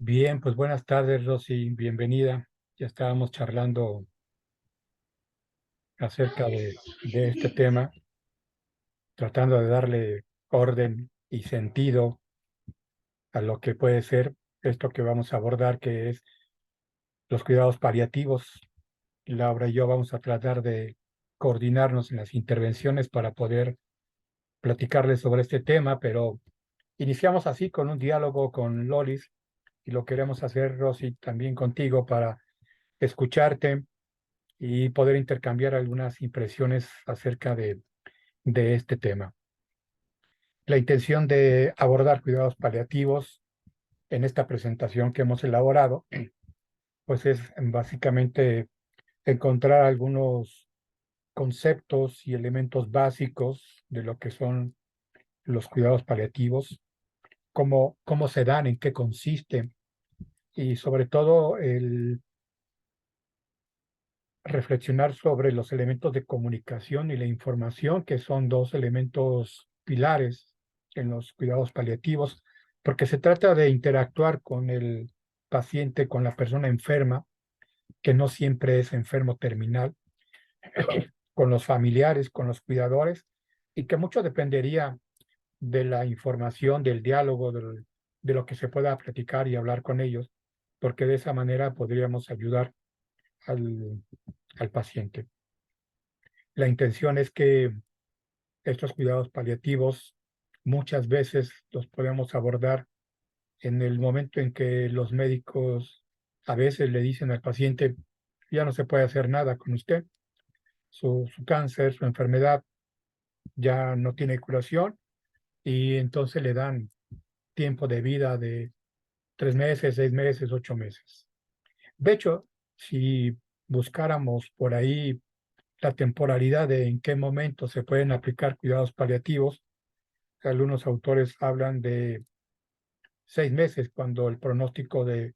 Bien, pues buenas tardes, Rosy, bienvenida. Ya estábamos charlando acerca de este tema, tratando de darle orden y sentido a lo que puede ser esto que vamos a abordar, que es los cuidados paliativos. Laura y yo vamos a tratar de coordinarnos en las intervenciones para poder platicarles sobre este tema, pero iniciamos así con un diálogo con Lolis y lo queremos hacer, Rosy, también contigo para escucharte y poder intercambiar algunas impresiones acerca de este tema. La intención de abordar cuidados paliativos en esta presentación que hemos elaborado, pues es básicamente encontrar algunos conceptos y elementos básicos de lo que son los cuidados paliativos, cómo se dan, en qué consisten y sobre todo el reflexionar sobre los elementos de comunicación y la información, que son dos elementos pilares en los cuidados paliativos, porque se trata de interactuar con el paciente, con la persona enferma, que no siempre es enfermo terminal, con los familiares, con los cuidadores, y que mucho dependería de la información, del diálogo, de lo que se pueda platicar y hablar con ellos, porque de esa manera podríamos ayudar al, al paciente. La intención es que estos cuidados paliativos muchas veces los podemos abordar en el momento en que los médicos a veces le dicen al paciente, ya no se puede hacer nada con usted, su cáncer, su enfermedad ya no tiene curación y entonces le dan tiempo de vida de 3 meses, 6 meses, 8 meses. De hecho, si buscáramos por ahí la temporalidad de en qué momento se pueden aplicar cuidados paliativos, algunos autores hablan de 6 meses cuando el pronóstico de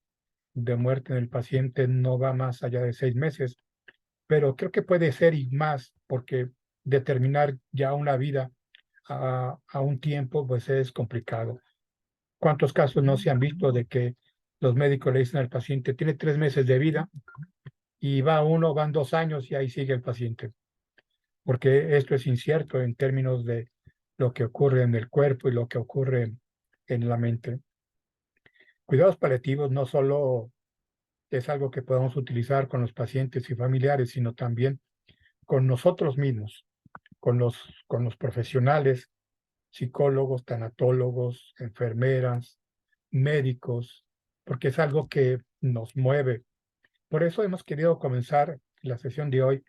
muerte en el paciente no va más allá de 6 meses, pero creo que puede ser y más porque determinar ya una vida a un tiempo pues es complicado. ¿Cuántos casos no se han visto de que los médicos le dicen al paciente tiene 3 meses de vida y va uno, van 2 años y ahí sigue el paciente? Porque esto es incierto en términos de lo que ocurre en el cuerpo y lo que ocurre en la mente. Cuidados paliativos no solo es algo que podamos utilizar con los pacientes y familiares, sino también con nosotros mismos, con los profesionales, psicólogos, tanatólogos, enfermeras, médicos, porque es algo que nos mueve. Por eso hemos querido comenzar la sesión de hoy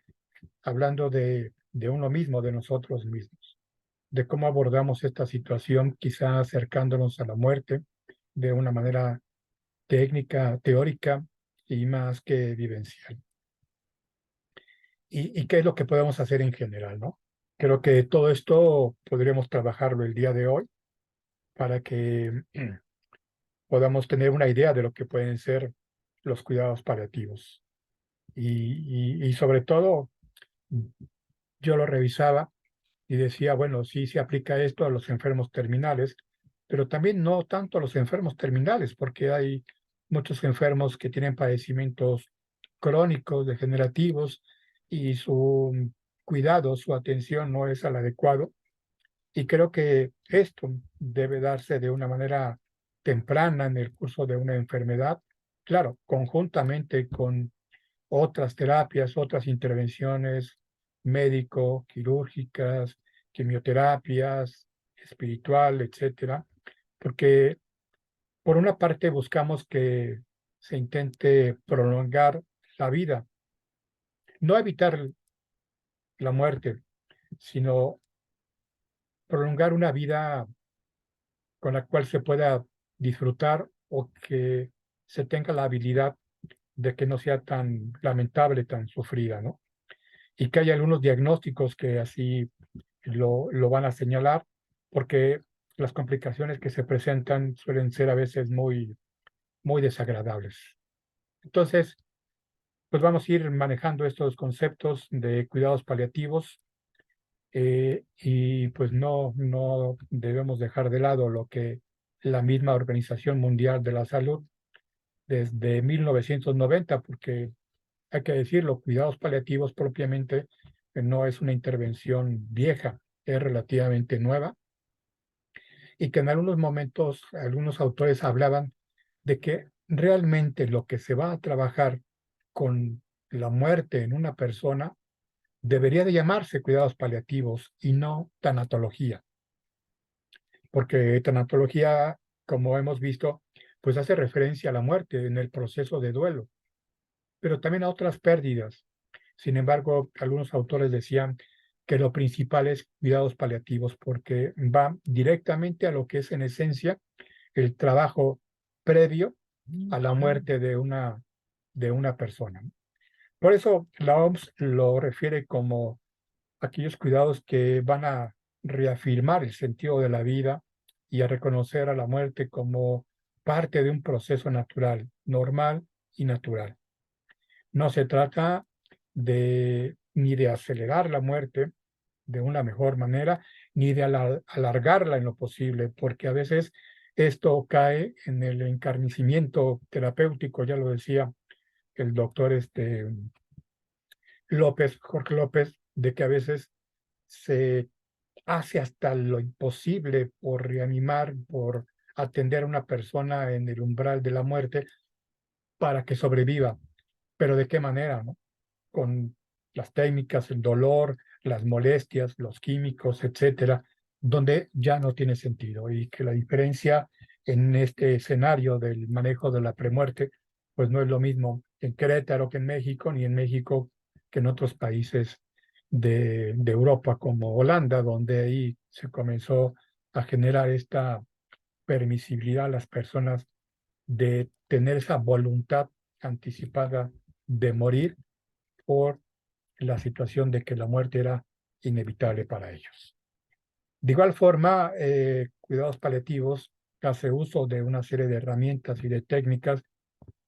hablando de uno mismo, de nosotros mismos, de cómo abordamos esta situación, quizá acercándonos a la muerte de una manera técnica, teórica y más que vivencial. ¿Y qué es lo que podemos hacer en general, no? Creo que todo esto podríamos trabajarlo el día de hoy para que podamos tener una idea de lo que pueden ser los cuidados paliativos. Y sobre todo, yo lo revisaba y decía, bueno, sí se aplica esto a los enfermos terminales, pero también no tanto a los enfermos terminales, porque hay muchos enfermos que tienen padecimientos crónicos, degenerativos, y su cuidado, su atención no es al adecuado. Y creo que esto debe darse de una manera temprana en el curso de una enfermedad, claro, conjuntamente con otras terapias, otras intervenciones médico, quirúrgicas, quimioterapias, espiritual, etcétera, porque por una parte buscamos que se intente prolongar la vida, no evitar la muerte, sino prolongar una vida con la cual se pueda disfrutar o que se tenga la habilidad de que no sea tan lamentable, tan sufrida, ¿no? Y que hay algunos diagnósticos que así lo van a señalar, porque las complicaciones que se presentan suelen ser a veces muy, muy desagradables. Entonces, pues vamos a ir manejando estos conceptos de cuidados paliativos y pues no debemos dejar de lado lo que la misma Organización Mundial de la Salud desde 1990, porque hay que decirlo, cuidados paliativos propiamente no es una intervención vieja, es relativamente nueva y que en algunos momentos algunos autores hablaban de que realmente lo que se va a trabajar con la muerte en una persona debería de llamarse cuidados paliativos y no tanatología, porque tanatología, como hemos visto, pues hace referencia a la muerte en el proceso de duelo, pero también a otras pérdidas. Sin embargo, algunos autores decían que lo principal es cuidados paliativos porque va directamente a lo que es en esencia el trabajo previo a la muerte de una persona. Por eso la OMS lo refiere como aquellos cuidados que van a reafirmar el sentido de la vida y a reconocer a la muerte como parte de un proceso natural, normal y natural. No se trata de ni de acelerar la muerte de una mejor manera, ni de alargarla en lo posible, porque a veces esto cae en el encarnicimiento terapéutico, ya lo decía el doctor López, Jorge López, de que a veces se hace hasta lo imposible por reanimar, por atender a una persona en el umbral de la muerte para que sobreviva. Pero ¿de qué manera, no? Con las técnicas, el dolor, las molestias, los químicos, etcétera, donde ya no tiene sentido y que la diferencia en este escenario del manejo de la premuerte, pues no es lo mismo en Querétaro que en México, ni en México que en otros países de Europa como Holanda, donde ahí se comenzó a generar esta permisibilidad a las personas de tener esa voluntad anticipada de morir por la situación de que la muerte era inevitable para ellos. De igual forma, cuidados paliativos hace uso de una serie de herramientas y de técnicas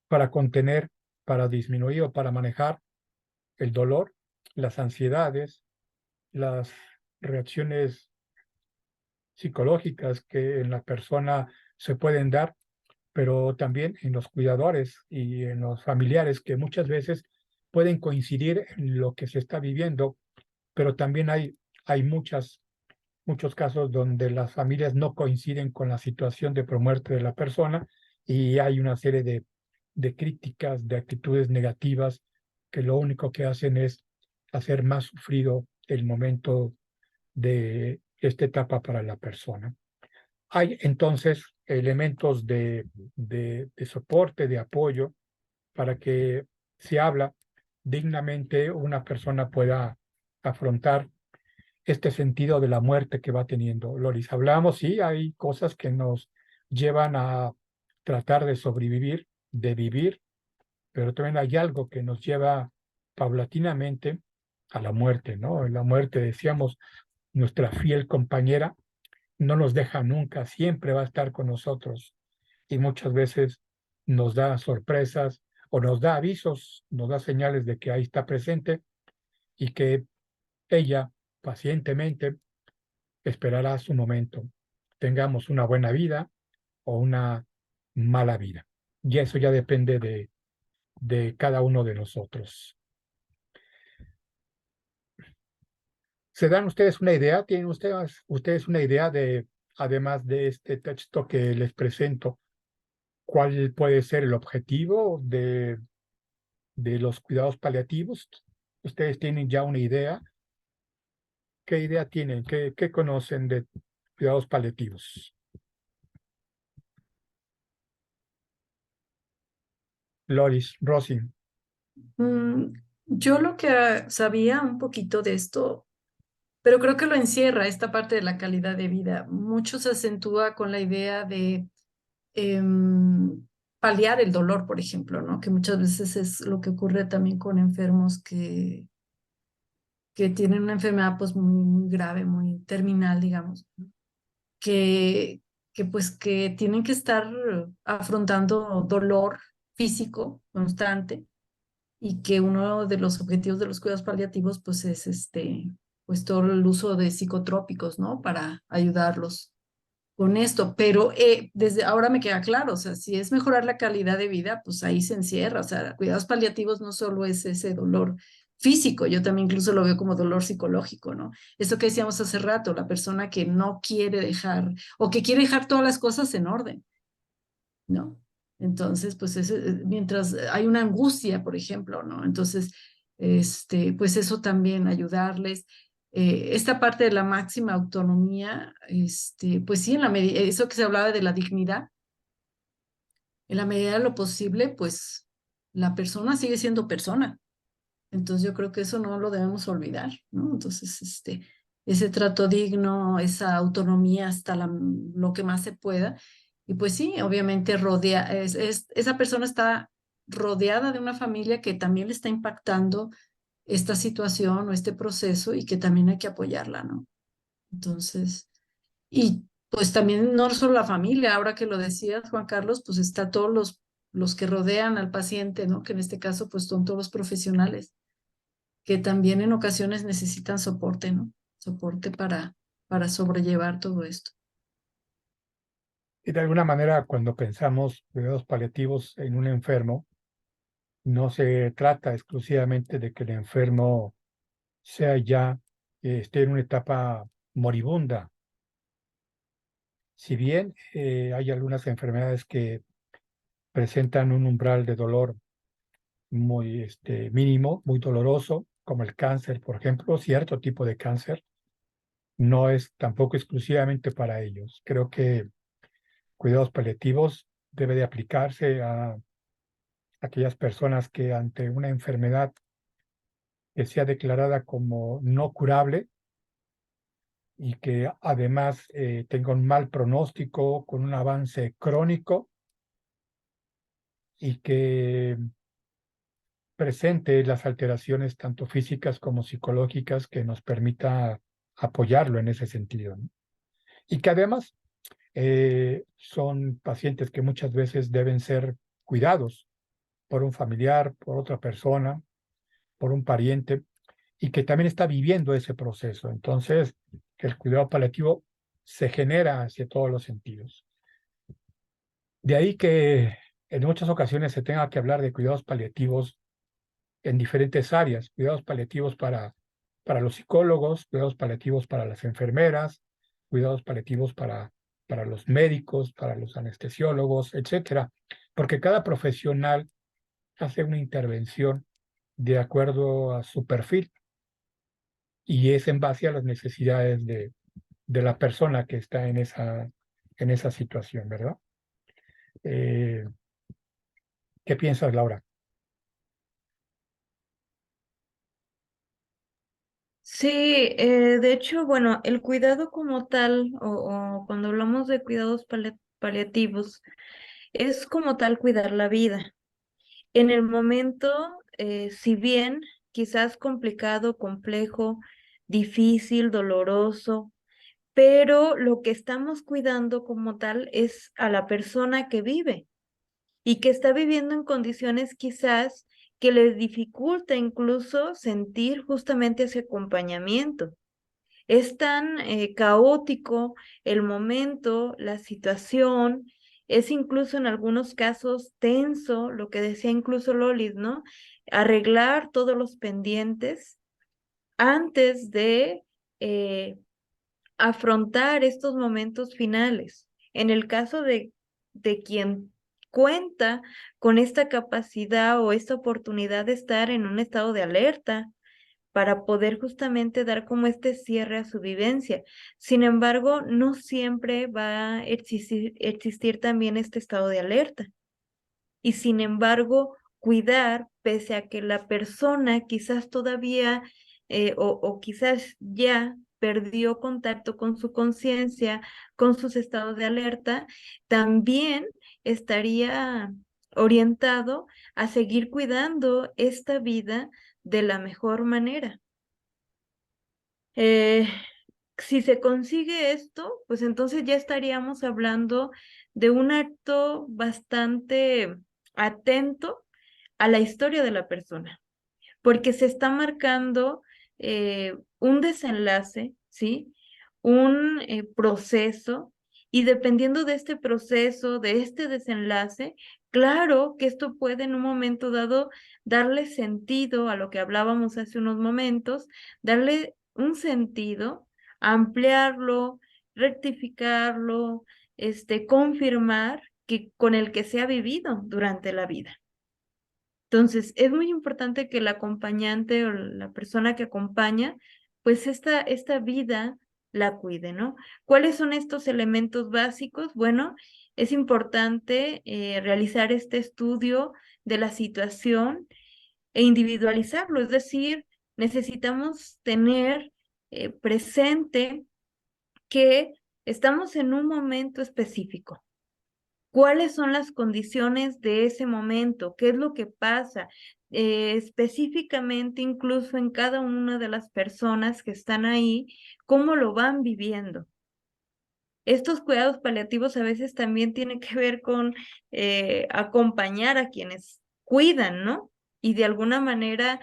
para contener, para disminuir o para manejar el dolor, las ansiedades, las reacciones psicológicas que en la persona se pueden dar, pero también en los cuidadores y en los familiares que muchas veces pueden coincidir en lo que se está viviendo, pero también hay muchos casos donde las familias no coinciden con la situación de promuerte de la persona y hay una serie de críticas, de actitudes negativas que lo único que hacen es hacer más sufrido el momento de esta etapa para la persona. Hay entonces elementos de soporte, de apoyo, para que si habla dignamente una persona pueda afrontar este sentido de la muerte que va teniendo. Loris, hablamos, sí, hay cosas que nos llevan a tratar de sobrevivir, de vivir, pero también hay algo que nos lleva paulatinamente a la muerte, ¿no? La muerte, decíamos, nuestra fiel compañera, no nos deja nunca, siempre va a estar con nosotros y muchas veces nos da sorpresas o nos da avisos, nos da señales de que ahí está presente y que ella pacientemente esperará su momento. Tengamos una buena vida o una mala vida. Y eso ya depende de cada uno de nosotros. ¿Se dan ustedes una idea? ¿Tienen ustedes una idea de, además de este texto que les presento, cuál puede ser el objetivo de los cuidados paliativos? ¿Ustedes tienen ya una idea? ¿Qué idea tienen? ¿Qué conocen de cuidados paliativos? Loris, Rosy. Mm, yo lo que sabía un poquito de esto, pero creo que lo encierra esta parte de la calidad de vida. Mucho se acentúa con la idea de paliar el dolor, por ejemplo, ¿no? Que muchas veces es lo que ocurre también con enfermos que tienen una enfermedad pues muy, muy grave, muy terminal, digamos, que, que pues que tienen que estar afrontando dolor físico constante y que uno de los objetivos de los cuidados paliativos pues es pues todo el uso de psicotrópicos, ¿no? Para ayudarlos. con esto, pero desde ahora me queda claro, o sea, si es mejorar la calidad de vida, pues ahí se encierra, o sea, cuidados paliativos no solo es ese dolor físico, yo también incluso lo veo como dolor psicológico, ¿no? Esto que decíamos hace rato, la persona que no quiere dejar o que quiere dejar todas las cosas en orden, ¿no? Entonces, pues mientras hay una angustia, por ejemplo, ¿no? Entonces, pues eso también ayudarles. Esta parte de la máxima autonomía, pues sí, en la medida, eso que se hablaba de la dignidad, en la medida de lo posible, pues la persona sigue siendo persona. Entonces yo creo que eso no lo debemos olvidar, ¿no? Entonces, ese trato digno, esa autonomía hasta lo que más se pueda. Y pues sí, obviamente esa persona está rodeada de una familia que también le está impactando esta situación o este proceso y que también hay que apoyarla, ¿no? Entonces, y pues también no solo la familia, ahora que lo decías, Juan Carlos, pues está todos los que rodean al paciente, ¿no? Que en este caso, pues son todos los profesionales que también en ocasiones necesitan soporte, ¿no? Soporte para sobrellevar todo esto. Y de alguna manera, cuando pensamos cuidados paliativos en un enfermo, no se trata exclusivamente de que el enfermo sea ya, esté en una etapa moribunda. Si bien hay algunas enfermedades que presentan un umbral de dolor muy mínimo, muy doloroso, como el cáncer, por ejemplo, cierto tipo de cáncer, no es tampoco exclusivamente para ellos. Creo que cuidados paliativos debe de aplicarse a aquellas personas que ante una enfermedad que sea declarada como no curable y que además tenga un mal pronóstico con un avance crónico y que presente las alteraciones tanto físicas como psicológicas que nos permita apoyarlo en ese sentido, ¿no? Y que además son pacientes que muchas veces deben ser cuidados por un familiar, por otra persona, por un pariente, y que también está viviendo ese proceso. Entonces, que el cuidado paliativo se genera hacia todos los sentidos. De ahí que en muchas ocasiones se tenga que hablar de cuidados paliativos en diferentes áreas, cuidados paliativos para los psicólogos, cuidados paliativos para las enfermeras, cuidados paliativos para los médicos, para los anestesiólogos, etcétera, porque cada profesional hace una intervención de acuerdo a su perfil y es en base a las necesidades de la persona que está en esa situación, ¿verdad? Eh, ¿Qué piensas, Laura? Sí, de hecho, bueno, el cuidado como tal, o cuando hablamos de cuidados paliativos, es como tal cuidar la vida. En el momento, si bien quizás complicado, complejo, difícil, doloroso, pero lo que estamos cuidando como tal es a la persona que vive y que está viviendo en condiciones quizás que les dificulta incluso sentir justamente ese acompañamiento. Es tan caótico el momento, la situación, es incluso en algunos casos tenso, lo que decía incluso Lolis, ¿no? Arreglar todos los pendientes antes de eh, afrontar estos momentos finales. En el caso de quien cuenta con esta capacidad o esta oportunidad de estar en un estado de alerta, para poder justamente dar como este cierre a su vivencia. Sin embargo, no siempre va a existir también este estado de alerta. Y sin embargo, cuidar, pese a que la persona quizás todavía o quizás ya perdió contacto con su conciencia, con sus estados de alerta, también estaría orientado a seguir cuidando esta vida de la mejor manera. Eh, si se consigue esto, pues entonces ya estaríamos hablando de un acto bastante atento a la historia de la persona, porque se está marcando un desenlace, ¿sí? Un proceso Y dependiendo de este proceso, de este desenlace, claro que esto puede en un momento dado darle sentido a lo que hablábamos hace unos momentos, darle un sentido, ampliarlo, rectificarlo, confirmar que con el que se ha vivido durante la vida. Entonces, es muy importante que el acompañante o la persona que acompaña, pues esta vida la cuide, ¿no? ¿Cuáles son estos elementos básicos? Bueno, es importante realizar este estudio de la situación e individualizarlo, es decir, necesitamos tener presente que estamos en un momento específico. ¿Cuáles son las condiciones de ese momento? ¿Qué es lo que pasa? Específicamente, incluso en cada una de las personas que están ahí, ¿cómo lo van viviendo? Estos cuidados paliativos a veces también tienen que ver con acompañar a quienes cuidan, ¿no? Y de alguna manera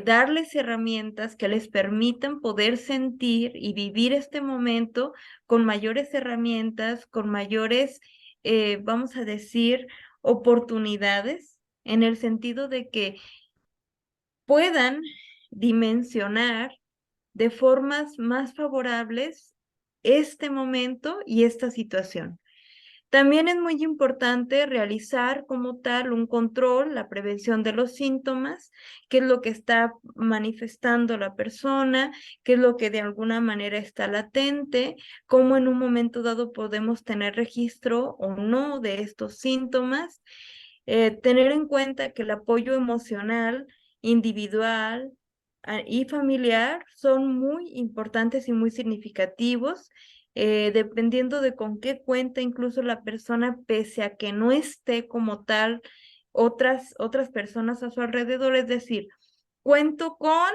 darles herramientas que les permitan poder sentir y vivir este momento con mayores herramientas, con mayores, vamos a decir, oportunidades, en el sentido de que puedan dimensionar de formas más favorables este momento y esta situación. También es muy importante realizar como tal un control, la prevención de los síntomas, qué es lo que está manifestando la persona, qué es lo que de alguna manera está latente, cómo en un momento dado podemos tener registro o no de estos síntomas. Tener en cuenta que el apoyo emocional, individual y familiar son muy importantes y muy significativos, dependiendo de con qué cuenta incluso la persona, pese a que no esté como tal otras personas a su alrededor. Es decir, cuento con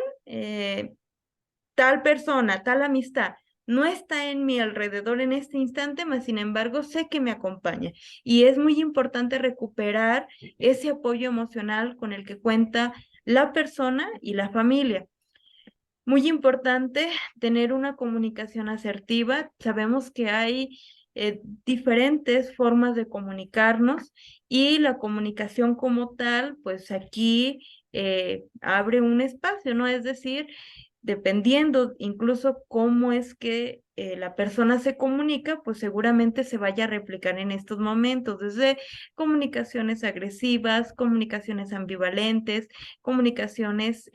tal persona, tal amistad. No está en mi alrededor en este instante, mas sin embargo sé que me acompaña. Y es muy importante recuperar ese apoyo emocional con el que cuenta la persona y la familia. Muy importante tener una comunicación asertiva. Sabemos que hay diferentes formas de comunicarnos y la comunicación como tal, pues aquí abre un espacio, ¿no? Es decir, dependiendo incluso cómo es que la persona se comunica, pues seguramente se vaya a replicar en estos momentos, desde comunicaciones agresivas, comunicaciones ambivalentes, comunicaciones,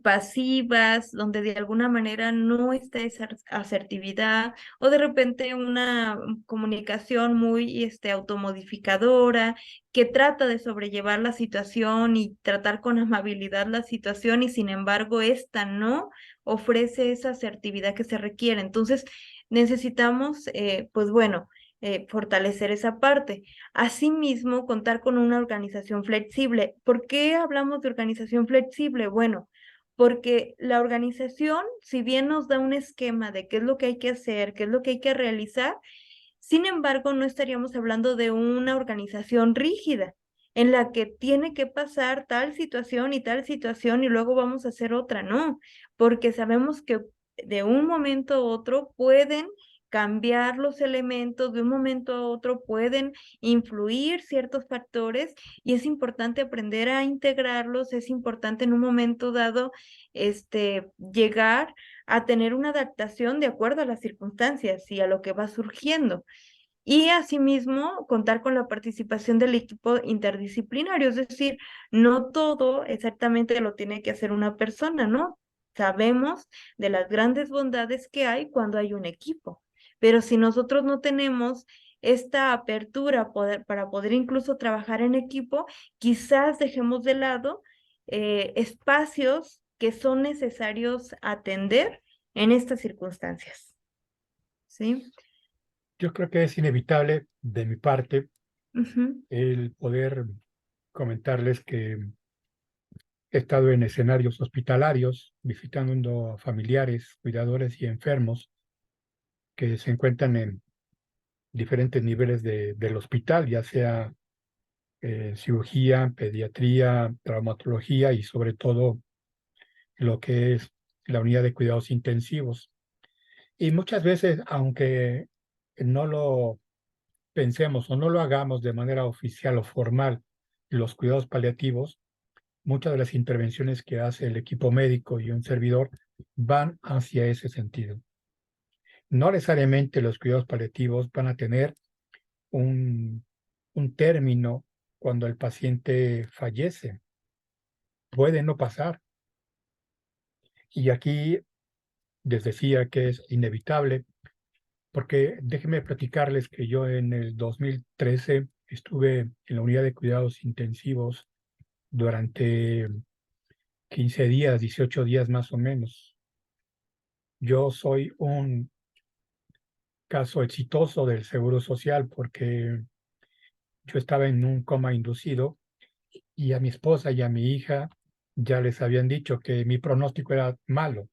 pasivas, donde de alguna manera no está esa asertividad, o de repente una comunicación muy automodificadora, que trata de sobrellevar la situación y tratar con amabilidad la situación, y sin embargo esta no ofrece esa asertividad que se requiere. Entonces necesitamos, pues bueno, fortalecer esa parte. Asimismo, contar con una organización flexible. ¿Por qué hablamos de organización flexible? Bueno, porque la organización, si bien nos da un esquema de qué es lo que hay que hacer, qué es lo que hay que realizar, sin embargo, no estaríamos hablando de una organización rígida en la que tiene que pasar tal situación y luego vamos a hacer otra, no, porque sabemos que de un momento a otro pueden cambiar los elementos, de un momento a otro pueden influir ciertos factores y es importante aprender a integrarlos, es importante en un momento dado llegar a tener una adaptación de acuerdo a las circunstancias y a lo que va surgiendo. Y asimismo, contar con la participación del equipo interdisciplinario, es decir, no todo exactamente lo tiene que hacer una persona, ¿no? Sabemos de las grandes bondades que hay cuando hay un equipo, pero si nosotros no tenemos esta apertura para poder incluso trabajar en equipo, quizás dejemos de lado espacios que son necesarios atender en estas circunstancias. ¿Sí? Yo creo que es inevitable de mi parte Ujú. el poder comentarles que he estado en escenarios hospitalarios visitando familiares, cuidadores y enfermos que se encuentran en diferentes niveles del hospital, ya sea cirugía, pediatría, traumatología y sobre todo lo que es la unidad de cuidados intensivos. Y muchas veces, aunque no lo pensemos o no lo hagamos de manera oficial o formal, los cuidados paliativos, muchas de las intervenciones que hace el equipo médico y un servidor van hacia ese sentido. No necesariamente los cuidados paliativos van a tener un, un término cuando el paciente fallece. Puede no pasar. Y aquí les decía que es inevitable, porque déjenme platicarles que yo en el 2013 estuve en la unidad de cuidados intensivos durante 15 días, 18 días más o menos. Yo soy un caso exitoso del Seguro Social porque yo estaba en un coma inducido y a mi esposa y a mi hija ya les habían dicho que mi pronóstico era malo,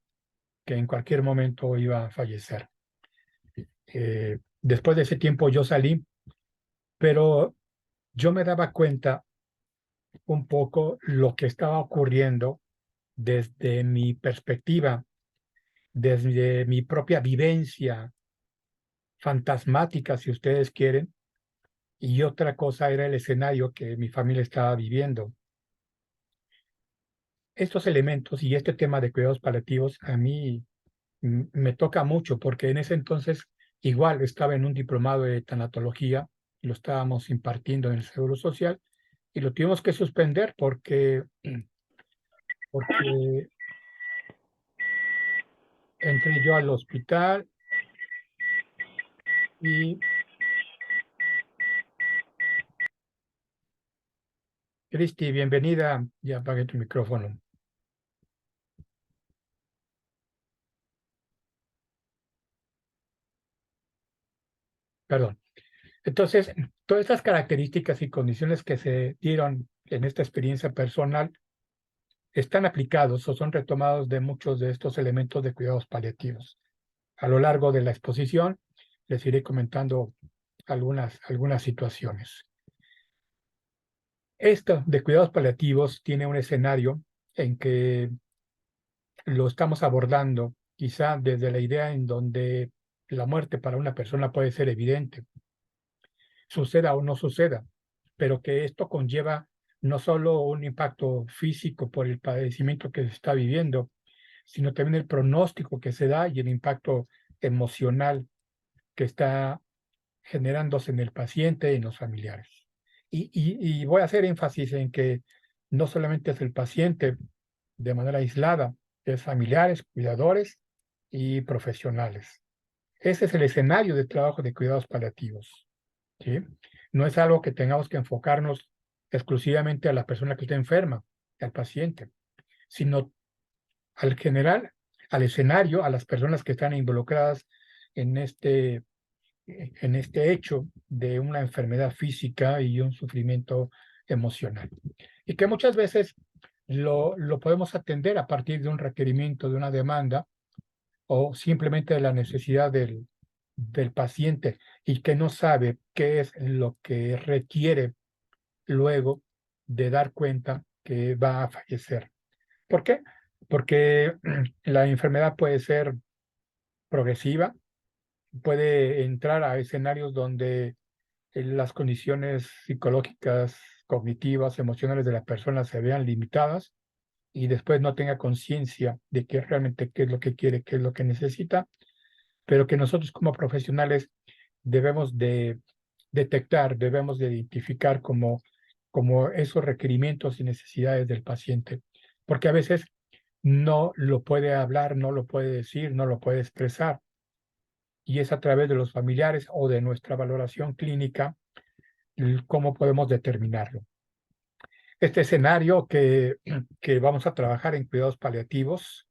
que en cualquier momento iba a fallecer. Después de ese tiempo yo salí, pero yo me daba cuenta un poco lo que estaba ocurriendo desde mi perspectiva, desde mi propia vivencia fantasmática, si ustedes quieren, y otra cosa era el escenario que mi familia estaba viviendo. Estos elementos y este tema de cuidados paliativos a mí me toca mucho porque en ese entonces igual estaba en un diplomado de tanatología, lo estábamos impartiendo en el Seguro Social y lo tuvimos que suspender porque entré yo al hospital y Cristi, bienvenida, ya apagué tu micrófono, perdón. Entonces, todas estas características y condiciones que se dieron en esta experiencia personal están aplicados o son retomados de muchos de estos elementos de cuidados paliativos. A lo largo de la exposición les iré comentando algunas situaciones. Esto de cuidados paliativos tiene un escenario en que lo estamos abordando quizá desde la idea en donde la muerte para una persona puede ser evidente, suceda o no suceda, pero que esto conlleva no solo un impacto físico por el padecimiento que se está viviendo, sino también el pronóstico que se da y el impacto emocional que está generándose en el paciente y en los familiares. Y voy a hacer énfasis en que no solamente es el paciente de manera aislada, es familiares, cuidadores y profesionales. Ese es el escenario de trabajo de cuidados paliativos, ¿sí? No es algo que tengamos que enfocarnos exclusivamente a la persona que está enferma, al paciente, sino al general, al escenario, a las personas que están involucradas en este hecho de una enfermedad física y un sufrimiento emocional. Y que muchas veces lo podemos atender a partir de un requerimiento, de una demanda o simplemente de la necesidad del paciente y que no sabe qué es lo que requiere luego de dar cuenta que va a fallecer. ¿Por qué? Porque la enfermedad puede ser progresiva, puede entrar a escenarios donde las condiciones psicológicas, cognitivas, emocionales de la persona se vean limitadas y después no tenga conciencia de qué realmente qué es lo que quiere, qué es lo que necesita, pero que nosotros como profesionales debemos de detectar, debemos de identificar como esos requerimientos y necesidades del paciente, porque a veces no lo puede hablar, no lo puede decir, no lo puede expresar, y es a través de los familiares o de nuestra valoración clínica cómo podemos determinarlo. Este escenario que vamos a trabajar en cuidados paliativos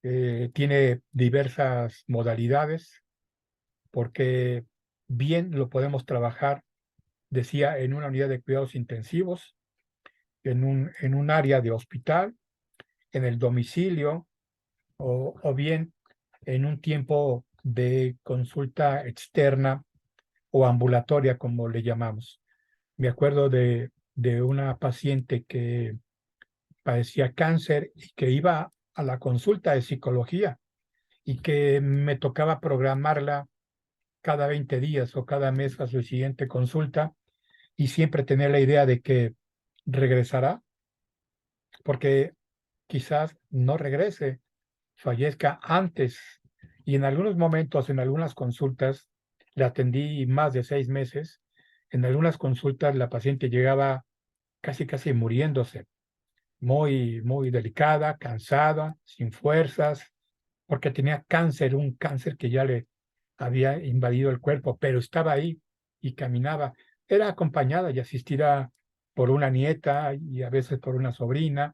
tiene diversas modalidades porque bien lo podemos trabajar, decía, en una unidad de cuidados intensivos, en un área de hospital, en el domicilio o bien en un tiempo de consulta externa o ambulatoria, como le llamamos. Me acuerdo de una paciente que padecía cáncer y que iba a la consulta de psicología y que me tocaba programarla cada 20 días o cada mes a su siguiente consulta y siempre tener la idea de que regresará, porque quizás no regrese, fallezca antes. Y en algunos momentos, en algunas consultas, la atendí más de 6 meses. En algunas consultas la paciente llegaba casi muriéndose, muy delicada, cansada, sin fuerzas, porque tenía cáncer, un cáncer que ya le había invadido el cuerpo, pero estaba ahí y caminaba. Era acompañada y asistida por una nieta y a veces por una sobrina,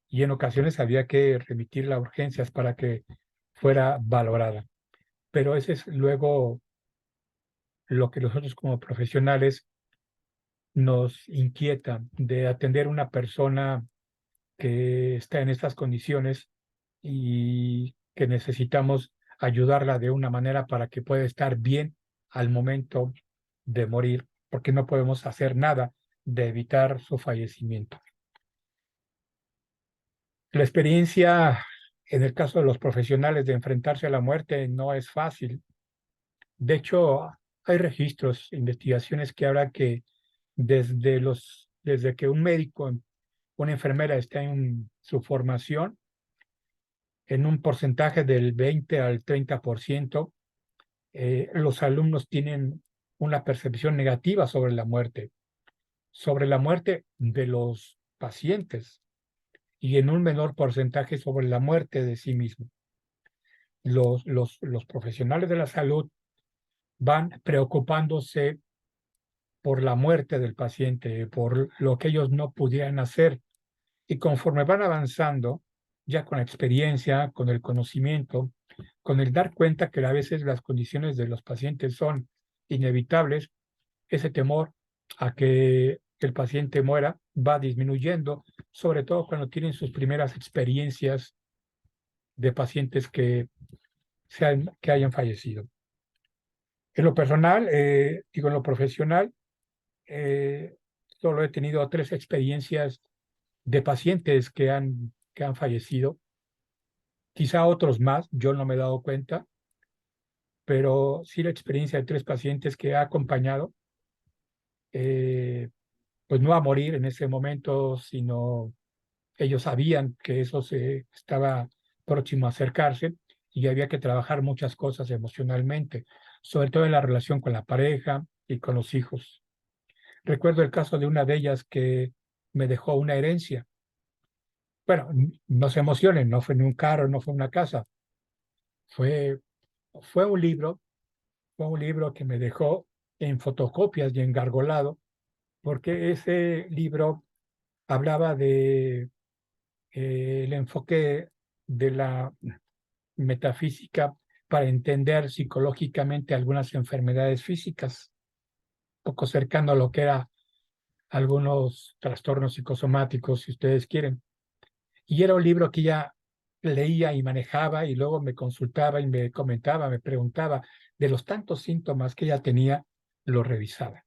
y en ocasiones había que remitirla a urgencias para que fuera valorada. Pero ese es luego lo que nosotros como profesionales nos inquieta de atender a una persona que está en estas condiciones y que necesitamos ayudarla de una manera para que pueda estar bien al momento de morir, porque no podemos hacer nada de evitar su fallecimiento. La experiencia, en el caso de los profesionales, de enfrentarse a la muerte no es fácil. De hecho, hay registros, investigaciones que hablan que desde que un médico, una enfermera está en su formación, en un porcentaje del 20 al 30%, los alumnos tienen una percepción negativa sobre la muerte de los pacientes y en un menor porcentaje sobre la muerte de sí mismo. Los profesionales de la salud van preocupándose por la muerte del paciente, por lo que ellos no pudieran hacer. Y conforme van avanzando, ya con la experiencia, con el conocimiento, con el dar cuenta que a veces las condiciones de los pacientes son inevitables, ese temor a que el paciente muera va disminuyendo, sobre todo cuando tienen sus primeras experiencias de pacientes que hayan fallecido. En lo personal, digo en lo profesional, eh, solo he tenido 3 experiencias de pacientes que han fallecido, quizá otros más, yo no me he dado cuenta, pero sí la experiencia de 3 pacientes que he acompañado, eh, pues no a morir en ese momento, sino ellos sabían que eso se estaba próximo a acercarse y había que trabajar muchas cosas emocionalmente, sobre todo en la relación con la pareja y con los hijos. Recuerdo el caso de una de ellas que me dejó una herencia. Bueno, no se emocionen, no fue ni un carro, no fue una casa, fue, fue un libro, fue un libro que me dejó en fotocopias y engargolado, porque ese libro hablaba de el enfoque de la metafísica para entender psicológicamente algunas enfermedades físicas, poco cercano a lo que era algunos trastornos psicosomáticos, si ustedes quieren. Y era un libro que ella leía y manejaba y luego me consultaba y me comentaba, me preguntaba de los tantos síntomas que ella tenía, lo revisaba.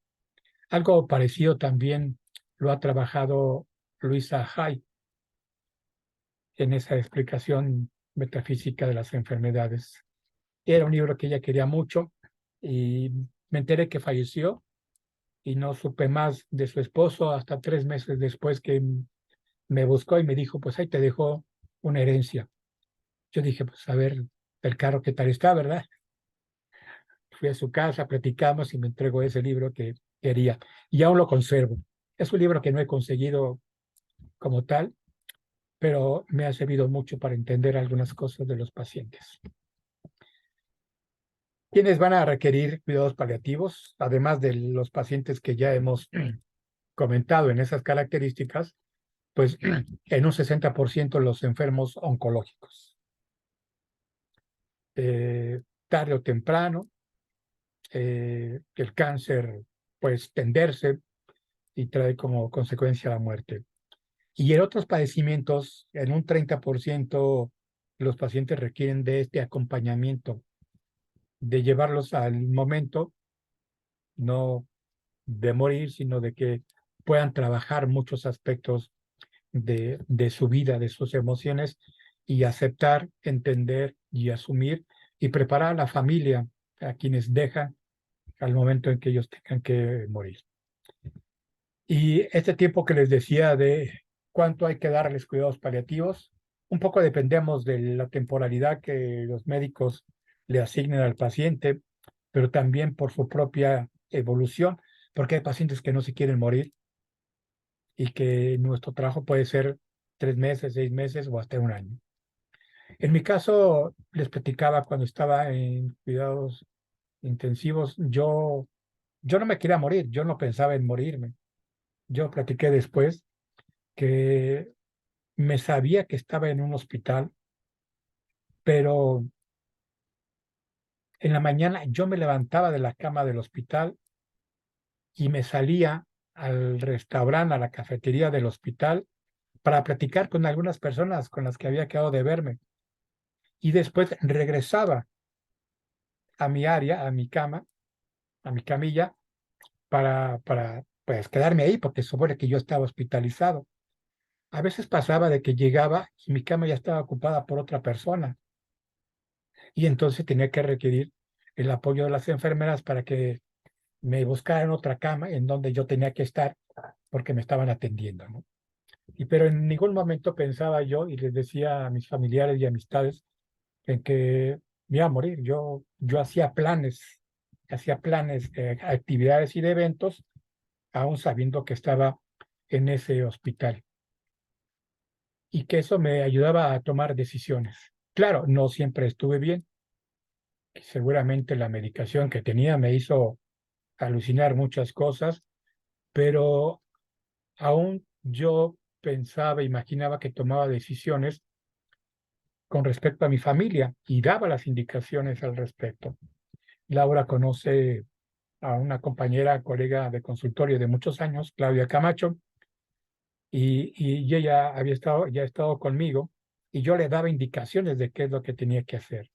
Algo parecido también lo ha trabajado Luisa Hay en esa explicación metafísica de las enfermedades. Era un libro que ella quería mucho y me enteré que falleció y no supe más de su esposo hasta 3 meses después que me buscó y me dijo, pues ahí te dejó una herencia. Yo dije, pues a ver, el carro qué tal está, ¿verdad? Fui a su casa, platicamos y me entregó ese libro que quería y aún lo conservo. Es un libro que no he conseguido como tal, pero me ha servido mucho para entender algunas cosas de los pacientes. ¿Quiénes van a requerir cuidados paliativos? Además de los pacientes que ya hemos comentado en esas características, pues en un 60% los enfermos oncológicos. Tarde o temprano, el cáncer pues tenderse y trae como consecuencia la muerte. Y en otros padecimientos, en un 30%, los pacientes requieren de este acompañamiento, de llevarlos al momento, no de morir, sino de que puedan trabajar muchos aspectos de su vida, de sus emociones y aceptar, entender y asumir y preparar a la familia, a quienes dejan al momento en que ellos tengan que morir. Y este tiempo que les decía de cuánto hay que darles cuidados paliativos, un poco dependemos de la temporalidad que los médicos le asignen al paciente, pero también por su propia evolución, porque hay pacientes que no se quieren morir y que nuestro trabajo puede ser 3 meses, 6 meses o hasta un año. En mi caso, les platicaba cuando estaba en cuidados intensivos, yo no me quería morir, yo no pensaba en morirme. Yo platiqué después que me sabía que estaba en un hospital, pero en la mañana yo me levantaba de la cama del hospital y me salía al restaurante, a la cafetería del hospital, para platicar con algunas personas con las que había quedado de verme. Y después regresaba a mi área, a mi cama, a mi camilla, para pues quedarme ahí, porque supone que yo estaba hospitalizado. A veces pasaba de que llegaba y mi cama ya estaba ocupada por otra persona. Y entonces tenía que requerir el apoyo de las enfermeras para que me buscaran otra cama en donde yo tenía que estar porque me estaban atendiendo, ¿no? Pero en ningún momento pensaba yo y les decía a mis familiares y amistades en que me iba a morir. Yo hacía planes, actividades y de eventos, aún sabiendo que estaba en ese hospital y que eso me ayudaba a tomar decisiones. Claro, no siempre estuve bien. Seguramente la medicación que tenía me hizo alucinar muchas cosas, pero aún yo pensaba, imaginaba que tomaba decisiones con respecto a mi familia y daba las indicaciones al respecto. Laura conoce a una compañera, colega de consultorio de muchos años, Claudia Camacho, y ella ya ha estado conmigo y yo le daba indicaciones de qué es lo que tenía que hacer.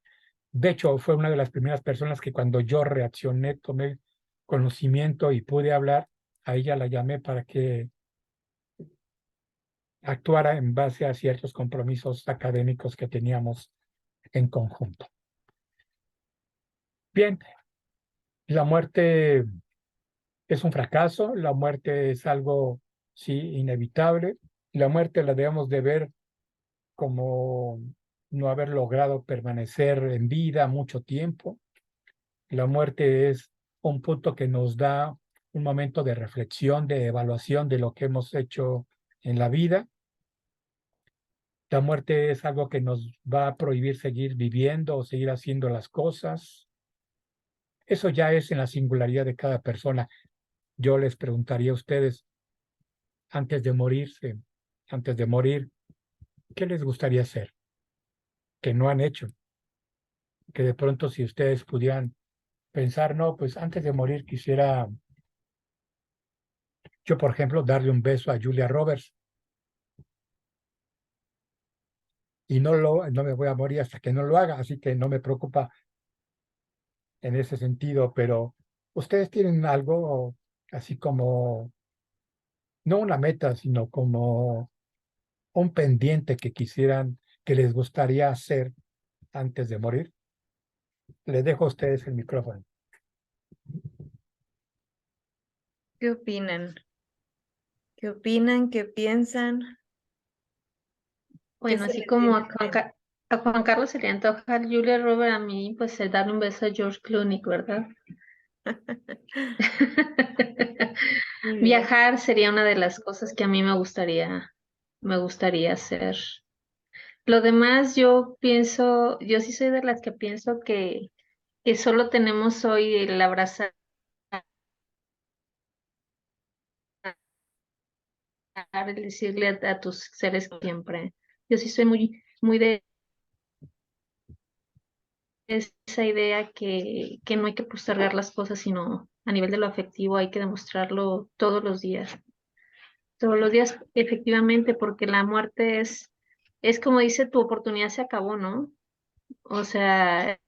De hecho, fue una de las primeras personas que cuando yo reaccioné, tomé conocimiento y pude hablar, a ella la llamé para que actuara en base a ciertos compromisos académicos que teníamos en conjunto. Bien, la muerte es un fracaso, la muerte es algo, sí, inevitable. La muerte la debemos de ver como no haber logrado permanecer en vida mucho tiempo. La muerte es un punto que nos da un momento de reflexión, de evaluación de lo que hemos hecho en la vida. La muerte es algo que nos va a prohibir seguir viviendo o seguir haciendo las cosas. Eso ya es en la singularidad de cada persona. Yo les preguntaría a ustedes, antes de morirse, antes de morir, ¿qué les gustaría hacer? Que no han hecho. Que de pronto si ustedes pudieran pensar, no, pues antes de morir quisiera, yo por ejemplo, darle un beso a Julia Roberts y no me voy a morir hasta que no lo haga, así que no me preocupa en ese sentido, pero ustedes tienen algo así como, no una meta, sino como un pendiente que quisieran, que les gustaría hacer antes de morir. Les dejo a ustedes el micrófono. ¿Qué opinan? ¿Qué opinan? ¿Qué piensan? ¿Qué Bueno, se así les como viene a a la mente? A Juan Carlos se le antoja a Julia Robert, a mí pues el darle un beso a George Clooney, ¿verdad? Muy bien. Viajar sería una de las cosas que a mí me gustaría hacer. Lo demás yo pienso, yo sí soy de las que pienso que solo tenemos hoy el abrazar, el decirle a tus seres siempre. Yo sí soy muy de esa idea que no hay que postergar las cosas, sino a nivel de lo afectivo hay que demostrarlo todos los días. Todos los días, efectivamente, porque la muerte es como dice, tu oportunidad se acabó, ¿no? O sea,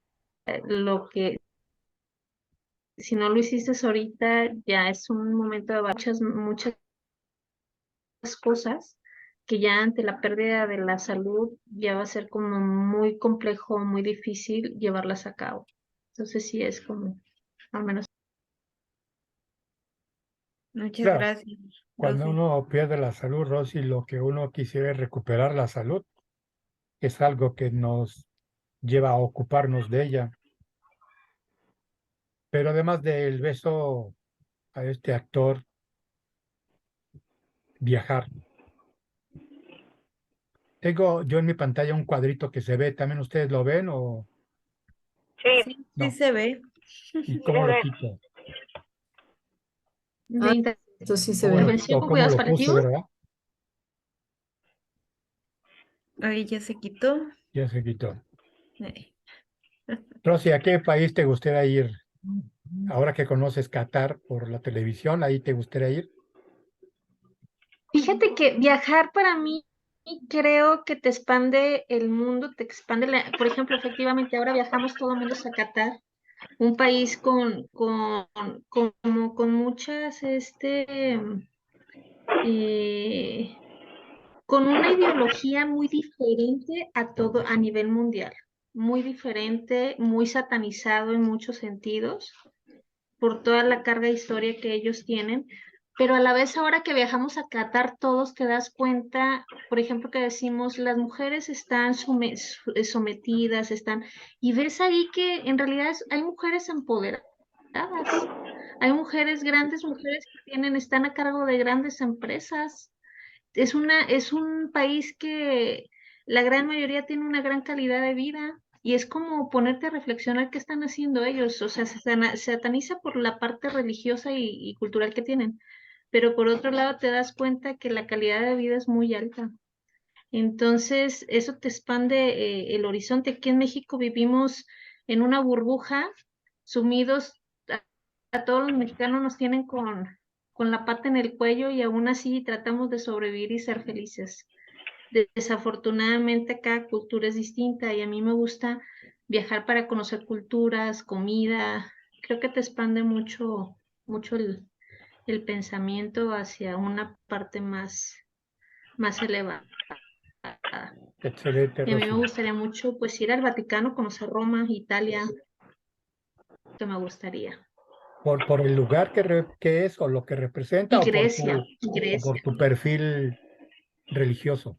lo que, si no lo hiciste ahorita, ya es un momento de muchas cosas que ya ante la pérdida de la salud ya va a ser como muy complejo, muy difícil llevarlas a cabo. Entonces sí es como, al menos. Muchas Claro, gracias, cuando Rosy. uno pierde la salud, Rosy, lo que uno quisiera es recuperar la salud. Es algo que nos lleva a ocuparnos de ella. Pero además del beso a este actor, viajar. Tengo yo en mi pantalla un cuadrito que se ve. ¿También ustedes lo ven o Sí, Sí, sí no? se ve. ¿Y sí cómo se lo ve. quito? Ah, De esto sí se ¿Cómo lo ve. intervención quito? con ¿Cómo cuidados lo puse, paliativos. verdad? Ahí ya se quitó. Ya se quitó. Eh, Rosy, ¿a qué país te gustaría ir? Ahora que conoces Qatar por la televisión, ¿ahí te gustaría ir? Fíjate que viajar para mí creo que te expande el mundo, te expande por ejemplo, efectivamente, ahora viajamos todo el mundo a Qatar, un país con muchas, eh, con una ideología muy diferente a todo, a nivel mundial, muy diferente, muy satanizado en muchos sentidos por toda la carga de historia que ellos tienen, pero a la vez ahora que viajamos a Qatar, todos te das cuenta, por ejemplo, que decimos, las mujeres están sometidas, y ves ahí que en realidad hay mujeres empoderadas, hay mujeres, grandes mujeres que están a cargo de grandes empresas. Es un país que la gran mayoría tiene una gran calidad de vida y es como ponerte a reflexionar qué están haciendo ellos. O sea, se sataniza por la parte religiosa y cultural que tienen, pero por otro lado te das cuenta que la calidad de vida es muy alta. Entonces, eso te expande el horizonte. Aquí en México vivimos en una burbuja, sumidos, a todos los mexicanos nos tienen con la pata en el cuello y aún así tratamos de sobrevivir y ser felices. Desafortunadamente cada cultura es distinta y a mí me gusta viajar para conocer culturas, comida. Creo que te expande mucho, mucho el pensamiento hacia una parte más elevada. Excelente, Y a mí me Rosy. gustaría mucho pues ir al Vaticano, conocer Roma, Italia, que me gustaría. ¿Por el lugar que es o lo que representa Y o Grecia, o por Grecia. tu perfil religioso?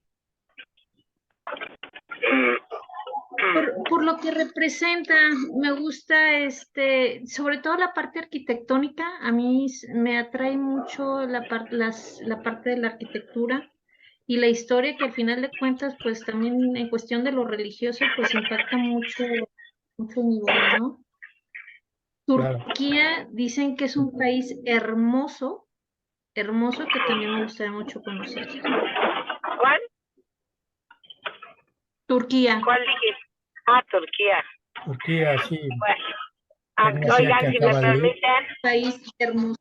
Por lo que representa, me gusta sobre todo la parte arquitectónica, a mí me atrae mucho la parte de la arquitectura y la historia que al final de cuentas, pues también en cuestión de lo religioso, pues impacta mucho, mucho mi vida, ¿no? Claro. Turquía dicen que es un país hermoso, hermoso que también me gustaría mucho conocer. ¿Cuál? Turquía, ¿Cuál dijiste? Ah, Turquía. Turquía, sí. Bueno, Tengo una tía oigan, que si me acaba de ir permiten, país hermoso.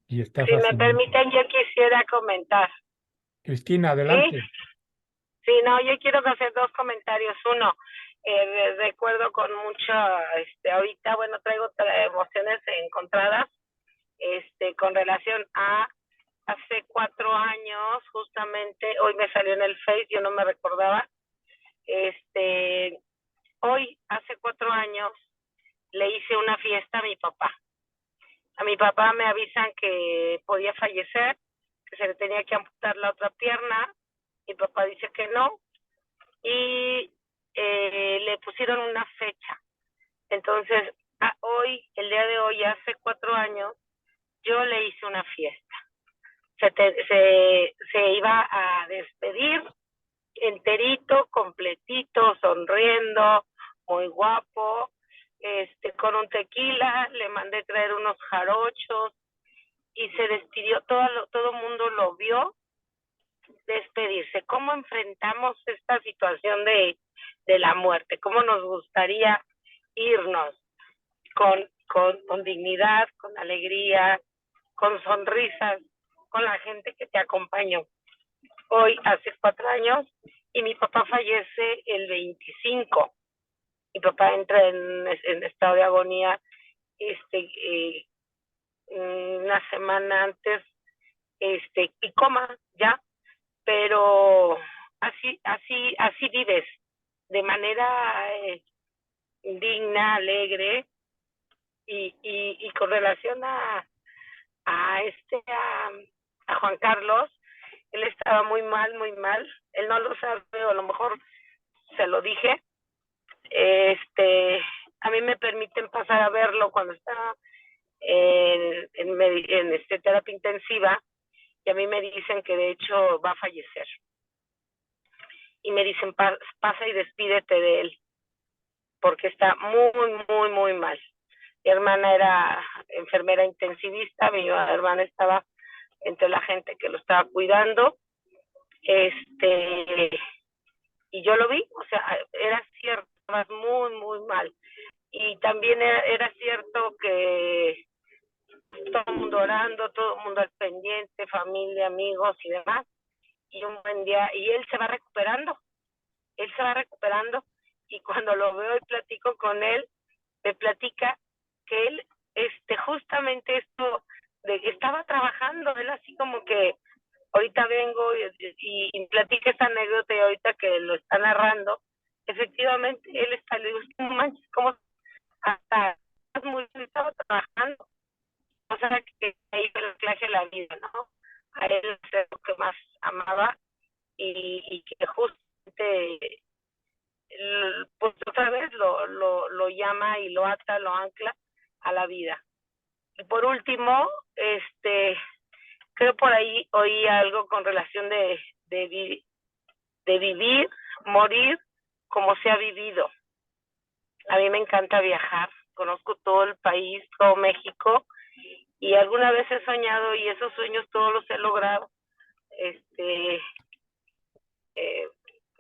y está si me fascinante. permiten, yo quisiera comentar. Cristina, ¿Sí? adelante. Sí, no, yo quiero hacer dos comentarios. Uno, recuerdo con mucho, ahorita, bueno, traigo emociones encontradas, con relación a hace 4 años, justamente, hoy me salió en el Face, yo no me recordaba, hoy, hace 4 años, le hice una fiesta a mi papá. A mi papá me avisan que podía fallecer, que se le tenía que amputar la otra pierna. Mi papá dice que no, y le pusieron una fecha. Entonces, hoy, el día de hoy, hace 4 años, yo le hice una fiesta. Se iba a despedir enterito, completito, sonriendo, muy guapo, con un tequila, le mandé traer unos jarochos y se despidió, todo el mundo lo vio despedirse. ¿Cómo enfrentamos esta situación de la muerte? ¿Cómo nos gustaría irnos? Con dignidad, con alegría, con sonrisas, con la gente que te acompañó. Hoy, hace 4 años, y mi papá fallece el 25. Mi papá entra en estado de agonía una semana antes, y coma ya, pero pero así vives, de manera digna, alegre, y con relación a Juan Carlos, él estaba muy mal, él no lo sabe, o a lo mejor se lo dije, a mí me permiten pasar a verlo cuando está en terapia intensiva, y a mí me dicen que de hecho va a fallecer. Y me dicen, pasa y despídete de él, porque está muy mal. Mi hermana era enfermera intensivista, mi hermana estaba entre la gente que lo estaba cuidando, y yo lo vi, o sea, era cierto, estaba muy mal. Y también era cierto que todo el mundo orando, todo el mundo al pendiente, familia, amigos y demás. Y un buen día, y él se va recuperando, y cuando lo veo y platico con él, me platica que él, justamente esto, de que estaba trabajando, él así como que, ahorita vengo y platica esta anécdota, y ahorita que lo está narrando, efectivamente, él está, le digo, no manches, como hasta estaba trabajando, o sea, que ahí fue el clase de la vida, ¿no? A él es lo que más amaba, y que justamente, pues otra vez lo llama y lo ata, lo ancla a la vida. Y por último, creo por ahí oí algo con relación de vivir, morir como se ha vivido. A mí me encanta viajar, conozco todo el país, todo México, y alguna vez he soñado, y esos sueños todos los he logrado.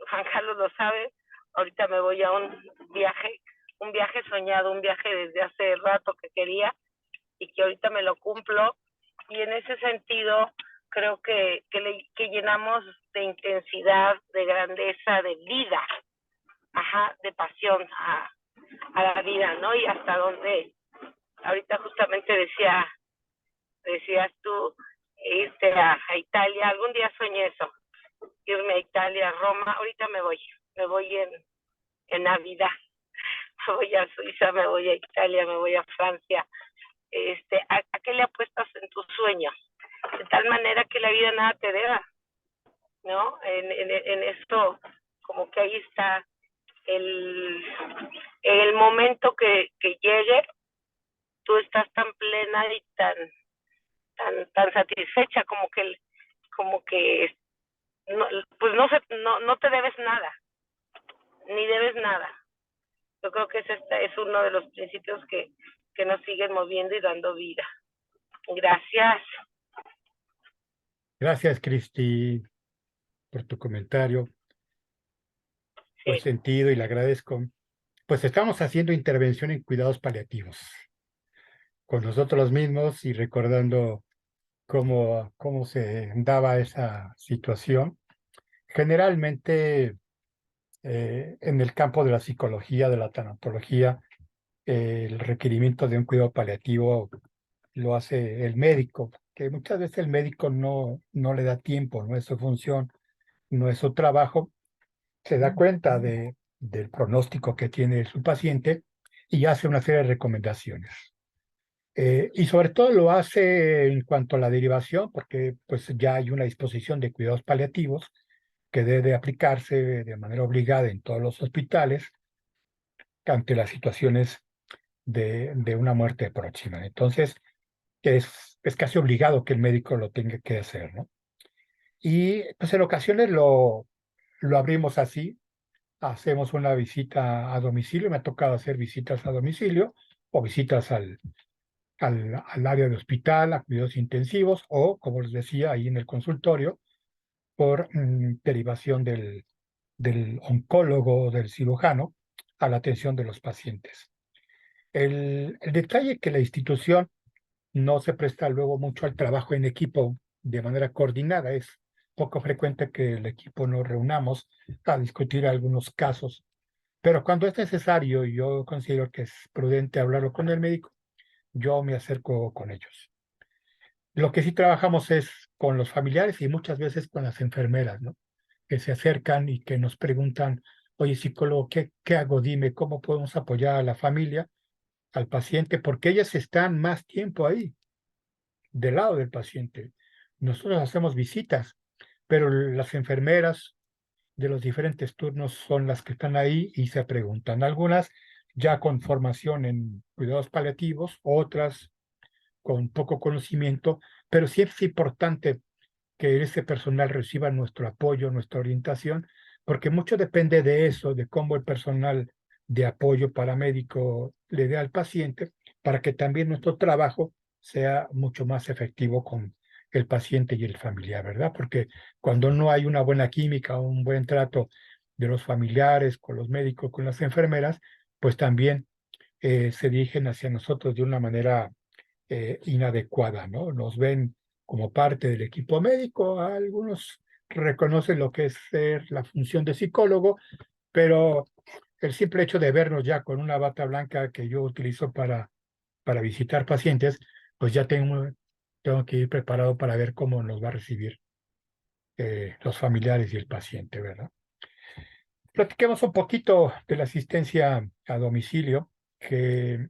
Juan Carlos lo sabe, ahorita me voy a un viaje soñado, un viaje desde hace rato que quería, y que ahorita me lo cumplo, y en ese sentido creo que llenamos de intensidad, de grandeza, de vida, de pasión a la vida, ¿no? Y hasta donde, ahorita justamente decías tú, irte a Italia, algún día soñé eso, irme a Italia, a Roma, ahorita me voy en Navidad, me voy a Suiza, me voy a Italia, me voy a Francia. ¿A qué le apuestas en tus sueños? De tal manera que la vida nada te deba, ¿no? En esto, como que ahí está el momento que llegue, tú estás tan plena y tan satisfecha, como que no, pues no te debes nada, ni debes nada. Yo creo que ese es uno de los principios que nos siguen moviendo y dando vida. Gracias. Gracias, Cristi, por tu comentario, por Sí. sentido, y le agradezco. Pues estamos haciendo intervención en cuidados paliativos con nosotros mismos y recordando cómo se daba esa situación. Generalmente, en el campo de la psicología, de la tanatología, el requerimiento de un cuidado paliativo lo hace el médico, que muchas veces el médico no le da tiempo, no es su función, no es su trabajo, se da cuenta del pronóstico que tiene su paciente y hace una serie de recomendaciones. Y sobre todo lo hace en cuanto a la derivación, porque pues ya hay una disposición de cuidados paliativos que debe aplicarse de manera obligada en todos los hospitales ante las situaciones de una muerte próxima. Entonces, es casi obligado que el médico lo tenga que hacer, ¿no? Y pues en ocasiones lo abrimos así, hacemos una visita a domicilio, me ha tocado hacer visitas a domicilio o visitas al área de hospital, a cuidados intensivos, o, como les decía, ahí en el consultorio, por derivación del oncólogo o del cirujano a la atención de los pacientes. El detalle es que la institución no se presta luego mucho al trabajo en equipo de manera coordinada. Es poco frecuente que el equipo nos reunamos a discutir algunos casos, pero cuando es necesario y yo considero que es prudente hablarlo con el médico, yo me acerco con ellos. Lo que sí trabajamos es con los familiares y muchas veces con las enfermeras, ¿no? que se acercan y que nos preguntan, oye, psicólogo, ¿qué hago? Dime, ¿cómo podemos apoyar a la familia, al paciente? Porque ellas están más tiempo ahí, del lado del paciente. Nosotros hacemos visitas, pero las enfermeras de los diferentes turnos son las que están ahí y se preguntan. Algunas ya con formación en cuidados paliativos, otras con poco conocimiento, pero sí es importante que ese personal reciba nuestro apoyo, nuestra orientación, porque mucho depende de eso, de cómo el personal de apoyo paramédico le dé al paciente, para que también nuestro trabajo sea mucho más efectivo con el paciente y el familiar, ¿verdad? Porque cuando no hay una buena química o un buen trato de los familiares, con los médicos, con las enfermeras, pues también se dirigen hacia nosotros de una manera inadecuada, ¿no? Nos ven como parte del equipo médico, algunos reconocen lo que es ser la función de psicólogo, pero el simple hecho de vernos ya con una bata blanca que yo utilizo para visitar pacientes, pues ya tengo que ir preparado para ver cómo nos va a recibir los familiares y el paciente, ¿verdad? Platiquemos un poquito de la asistencia a domicilio, que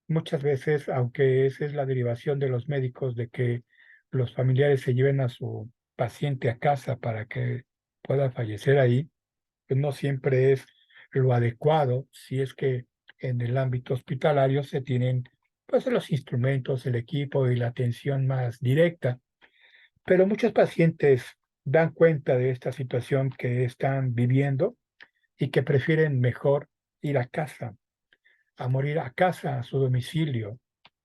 muchas veces, aunque esa es la derivación de los médicos, de que los familiares se lleven a su paciente a casa para que pueda fallecer ahí, pues no siempre es lo adecuado si es que en el ámbito hospitalario se tienen pues los instrumentos, el equipo y la atención más directa. Pero muchos pacientes dan cuenta de esta situación que están viviendo y que prefieren mejor ir a casa, a morir a casa, a su domicilio,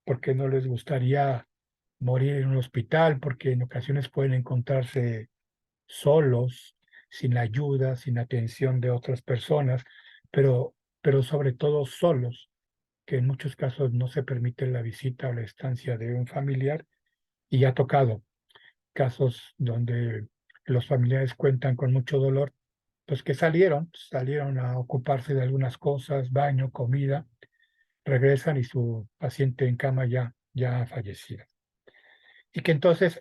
porque no les gustaría morir en un hospital, porque en ocasiones pueden encontrarse solos, sin ayuda, sin atención de otras personas, pero sobre todo solos, que en muchos casos no se permite la visita o la estancia de un familiar, y ha tocado casos donde los familiares cuentan con mucho dolor, pues que salieron a ocuparse de algunas cosas, baño, comida, regresan y su paciente en cama ya ha fallecido. Y que entonces,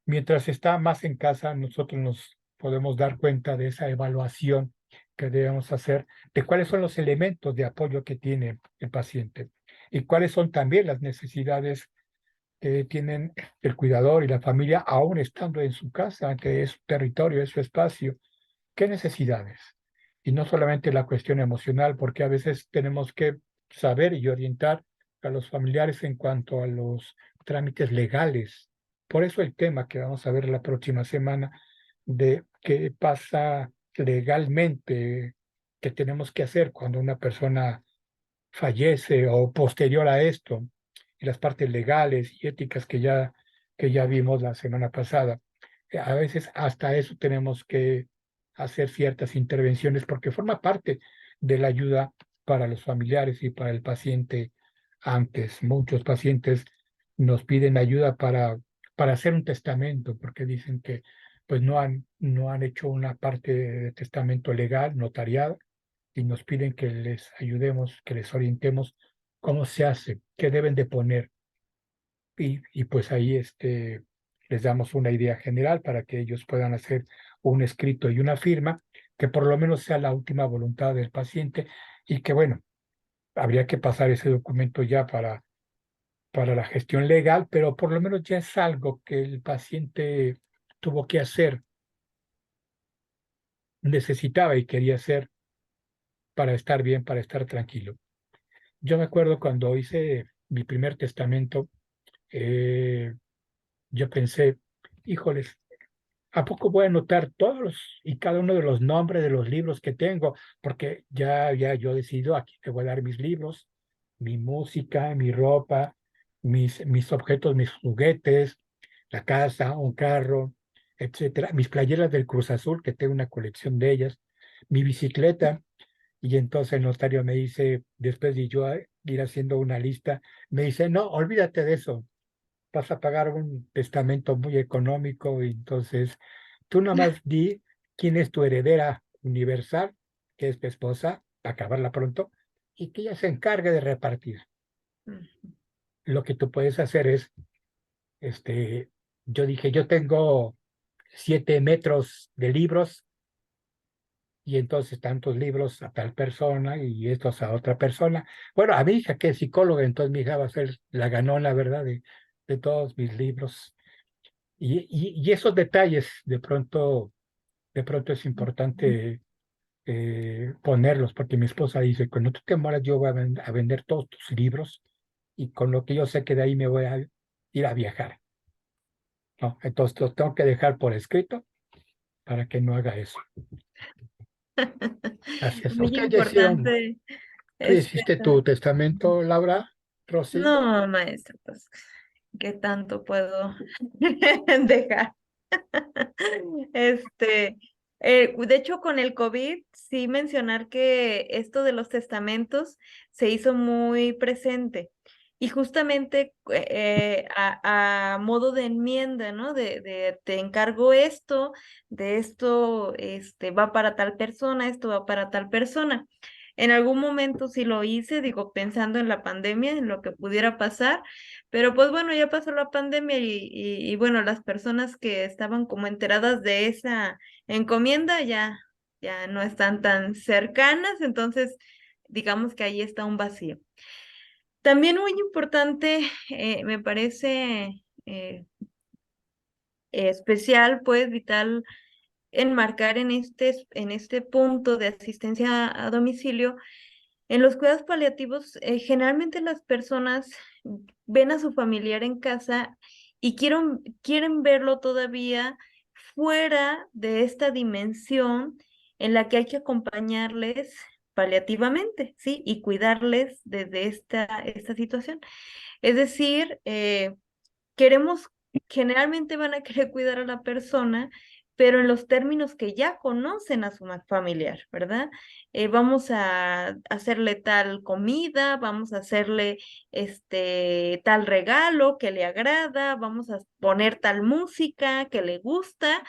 mientras está más en casa, nosotros nos podemos dar cuenta de esa evaluación que debemos hacer, de cuáles son los elementos de apoyo que tiene el paciente y cuáles son también las necesidades que tienen el cuidador y la familia, aún estando en su casa, que es su territorio, es su espacio. ¿Qué necesidades? Y no solamente la cuestión emocional, porque a veces tenemos que saber y orientar a los familiares en cuanto a los trámites legales. Por eso el tema que vamos a ver la próxima semana de qué pasa legalmente, qué tenemos que hacer cuando una persona fallece o posterior a esto, y las partes legales y éticas que ya vimos la semana pasada. A veces hasta eso tenemos que hacer ciertas intervenciones porque forma parte de la ayuda para los familiares y para el paciente antes. Muchos pacientes nos piden ayuda para hacer un testamento porque dicen que pues no han hecho una parte de testamento legal, notariada, y nos piden que les ayudemos, que les orientemos cómo se hace, qué deben de poner. Y pues ahí les damos una idea general para que ellos puedan hacer un escrito y una firma, que por lo menos sea la última voluntad del paciente y que, bueno, habría que pasar ese documento ya para la gestión legal, pero por lo menos ya es algo que el paciente tuvo que hacer, necesitaba y quería hacer para estar bien, para estar tranquilo. Yo me acuerdo cuando hice mi primer testamento, eh, yo pensé, híjoles, ¿a poco voy a anotar y cada uno de los nombres de los libros que tengo? Porque ya yo decido, aquí te voy a dar mis libros, mi música, mi ropa, mis objetos, mis juguetes, la casa, un carro, etcétera, mis playeras del Cruz Azul, que tengo una colección de ellas, mi bicicleta. Y entonces el notario me dice, después de yo ir haciendo una lista, me dice, no, olvídate de eso, vas a pagar un testamento muy económico, y entonces tú nomás di quién es tu heredera universal, que es tu esposa, para acabarla pronto, y que ella se encargue de repartir. Lo que tú puedes hacer es, yo dije, yo tengo 7 metros de libros, y entonces tantos libros a tal persona y estos a otra persona. Bueno, a mi hija, que es psicóloga, entonces mi hija va a ser la ganona, ¿verdad? De todos mis libros. Y esos detalles, de pronto es importante ponerlos, porque mi esposa dice, cuando tú te mueras, yo voy a vender todos tus libros, y con lo que yo sé que de ahí me voy a ir a viajar. ¿No? Entonces lo tengo que dejar por escrito para que no haga eso. Así es. Muy ¿Ustedes ya hicieron, importante. tú hiciste tu testamento, Laura, Rosy? No, maestro, pues, ¿qué tanto puedo dejar? Este, de hecho, con el COVID, sí mencionar que esto de los testamentos se hizo muy presente. Y justamente a modo de enmienda, ¿no? De te encargo esto, de esto va para tal persona, esto va para tal persona. En algún momento sí lo hice, digo, pensando en la pandemia, en lo que pudiera pasar, pero pues bueno, ya pasó la pandemia y bueno, las personas que estaban como enteradas de esa encomienda ya no están tan cercanas, entonces digamos que ahí está un vacío. También muy importante, me parece especial, pues vital, enmarcar en este punto de asistencia a domicilio. En los cuidados paliativos, generalmente las personas ven a su familiar en casa y quieren verlo todavía fuera de esta dimensión en la que hay que acompañarles paliativamente, ¿sí? Y cuidarles desde esta situación. Es decir, queremos, generalmente van a querer cuidar a la persona, pero en los términos que ya conocen a su familiar, ¿verdad? Vamos a hacerle tal comida, vamos a hacerle tal regalo que le agrada, vamos a poner tal música que le gusta.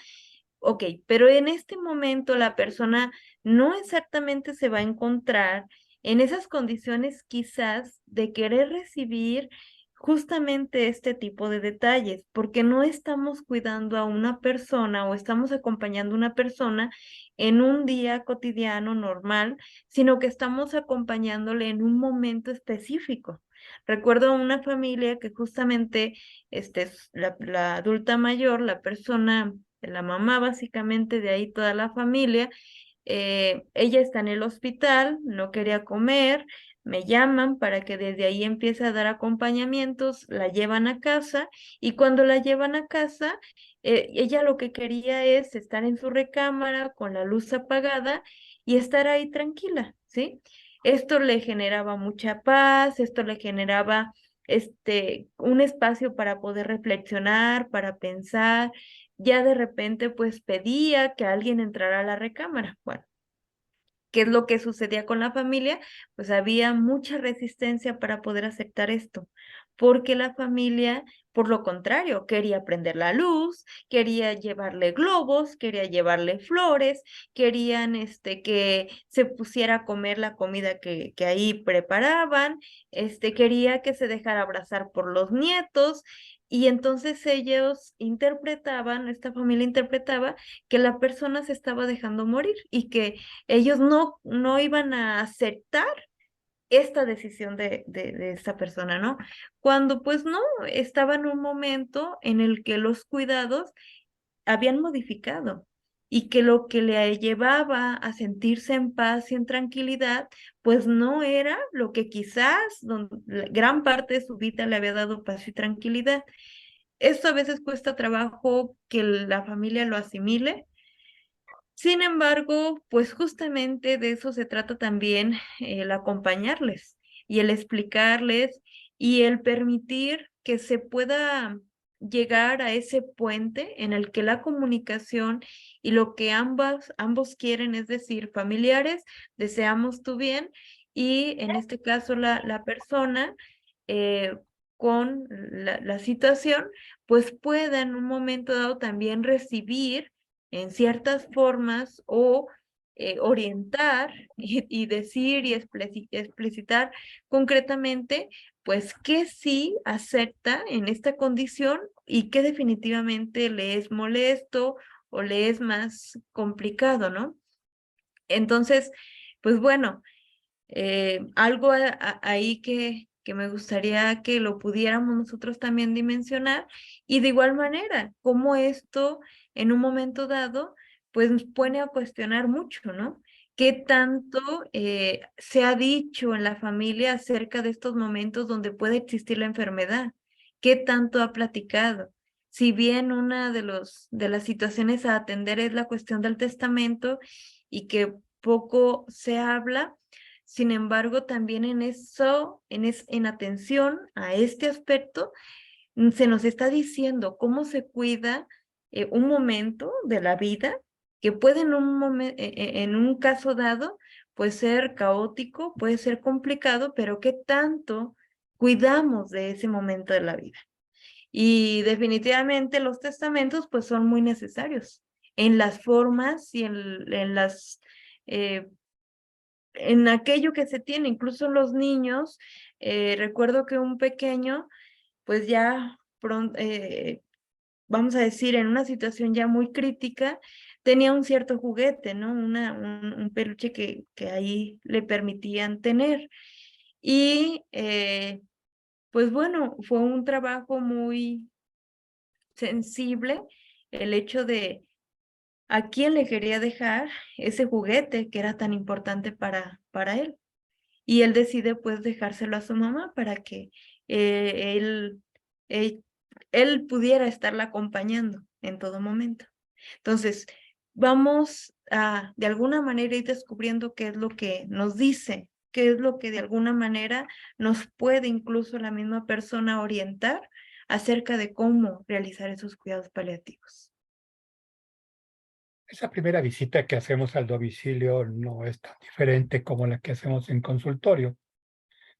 Ok, pero en este momento la persona no exactamente se va a encontrar en esas condiciones quizás de querer recibir justamente este tipo de detalles, porque no estamos cuidando a una persona o estamos acompañando a una persona en un día cotidiano normal, sino que estamos acompañándole en un momento específico. Recuerdo a una familia que justamente la adulta mayor, la persona, la mamá básicamente, de ahí toda la familia, ella está en el hospital, no quería comer, me llaman para que desde ahí empiece a dar acompañamientos, la llevan a casa y cuando la llevan a casa, ella lo que quería es estar en su recámara con la luz apagada y estar ahí tranquila, ¿sí? Esto le generaba mucha paz, esto le generaba un espacio para poder reflexionar, para pensar. Ya de repente pues pedía que alguien entrara a la recámara. Bueno, ¿qué es lo que sucedía con la familia? Pues había mucha resistencia para poder aceptar esto, porque la familia, por lo contrario, quería prender la luz, quería llevarle globos, quería llevarle flores, querían que se pusiera a comer la comida que ahí preparaban, quería que se dejara abrazar por los nietos. Y entonces ellos interpretaban, esta familia interpretaba que la persona se estaba dejando morir y que ellos no iban a aceptar esta decisión de esta persona, ¿no? Cuando pues no, estaba en un momento en el que los cuidados habían modificado y que lo que le llevaba a sentirse en paz y en tranquilidad, pues no era lo que quizás gran parte de su vida le había dado paz y tranquilidad. Esto a veces cuesta trabajo que la familia lo asimile. Sin embargo, pues justamente de eso se trata también el acompañarles y el explicarles y el permitir que se pueda llegar a ese puente en el que la comunicación y lo que ambos quieren, es decir, familiares, deseamos tu bien y en este caso la persona eh, con la situación, pues pueda en un momento dado también recibir en ciertas formas o orientar y decir y explicitar concretamente, pues qué sí acepta en esta condición y qué definitivamente le es molesto o le es más complicado, ¿no? Entonces, pues bueno, algo ahí que me gustaría que lo pudiéramos nosotros también dimensionar, y de igual manera, cómo esto en un momento dado, pues nos pone a cuestionar mucho, ¿no? ¿Qué tanto se ha dicho en la familia acerca de estos momentos donde puede existir la enfermedad? ¿Qué tanto ha platicado? Si bien una de las situaciones a atender es la cuestión del testamento y que poco se habla, sin embargo, también en eso, en atención a este aspecto, se nos está diciendo cómo se cuida un momento de la vida que puede en un caso dado, pues ser caótico, puede ser complicado, pero qué tanto cuidamos de ese momento de la vida. Y definitivamente los testamentos pues son muy necesarios en las formas y en las en aquello que se tiene, incluso los niños. Recuerdo que un pequeño, pues ya vamos a decir, en una situación ya muy crítica, tenía un cierto juguete, ¿no? Un peluche que ahí le permitían tener. Y pues bueno, fue un trabajo muy sensible el hecho de a quién le quería dejar ese juguete que era tan importante para él. Y él decide pues dejárselo a su mamá para que eh, él, él, él pudiera estarla acompañando en todo momento. Entonces, vamos a de alguna manera ir descubriendo qué es lo que nos dice, qué es lo que de alguna manera nos puede incluso la misma persona orientar acerca de cómo realizar esos cuidados paliativos. Esa primera visita que hacemos al domicilio no es tan diferente como la que hacemos en consultorio,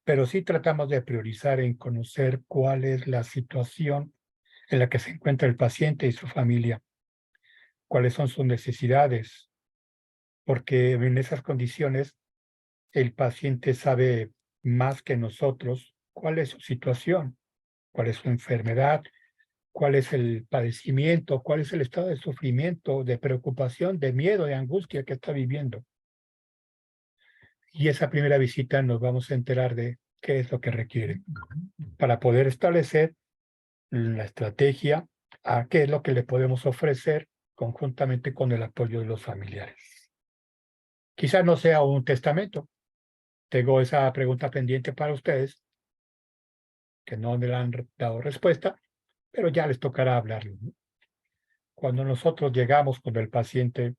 pero sí tratamos de priorizar en conocer cuál es la situación en la que se encuentra el paciente y su familia, cuáles son sus necesidades, porque en esas condiciones el paciente sabe más que nosotros cuál es su situación, cuál es su enfermedad, cuál es el padecimiento, cuál es el estado de sufrimiento, de preocupación, de miedo, de angustia que está viviendo. Y esa primera visita nos vamos a enterar de qué es lo que requiere para poder establecer la estrategia a qué es lo que le podemos ofrecer conjuntamente con el apoyo de los familiares. Quizás no sea un testamento. Tengo esa pregunta pendiente para ustedes, que no me la han dado respuesta, pero ya les tocará hablarlo, ¿no? Cuando nosotros llegamos con el paciente,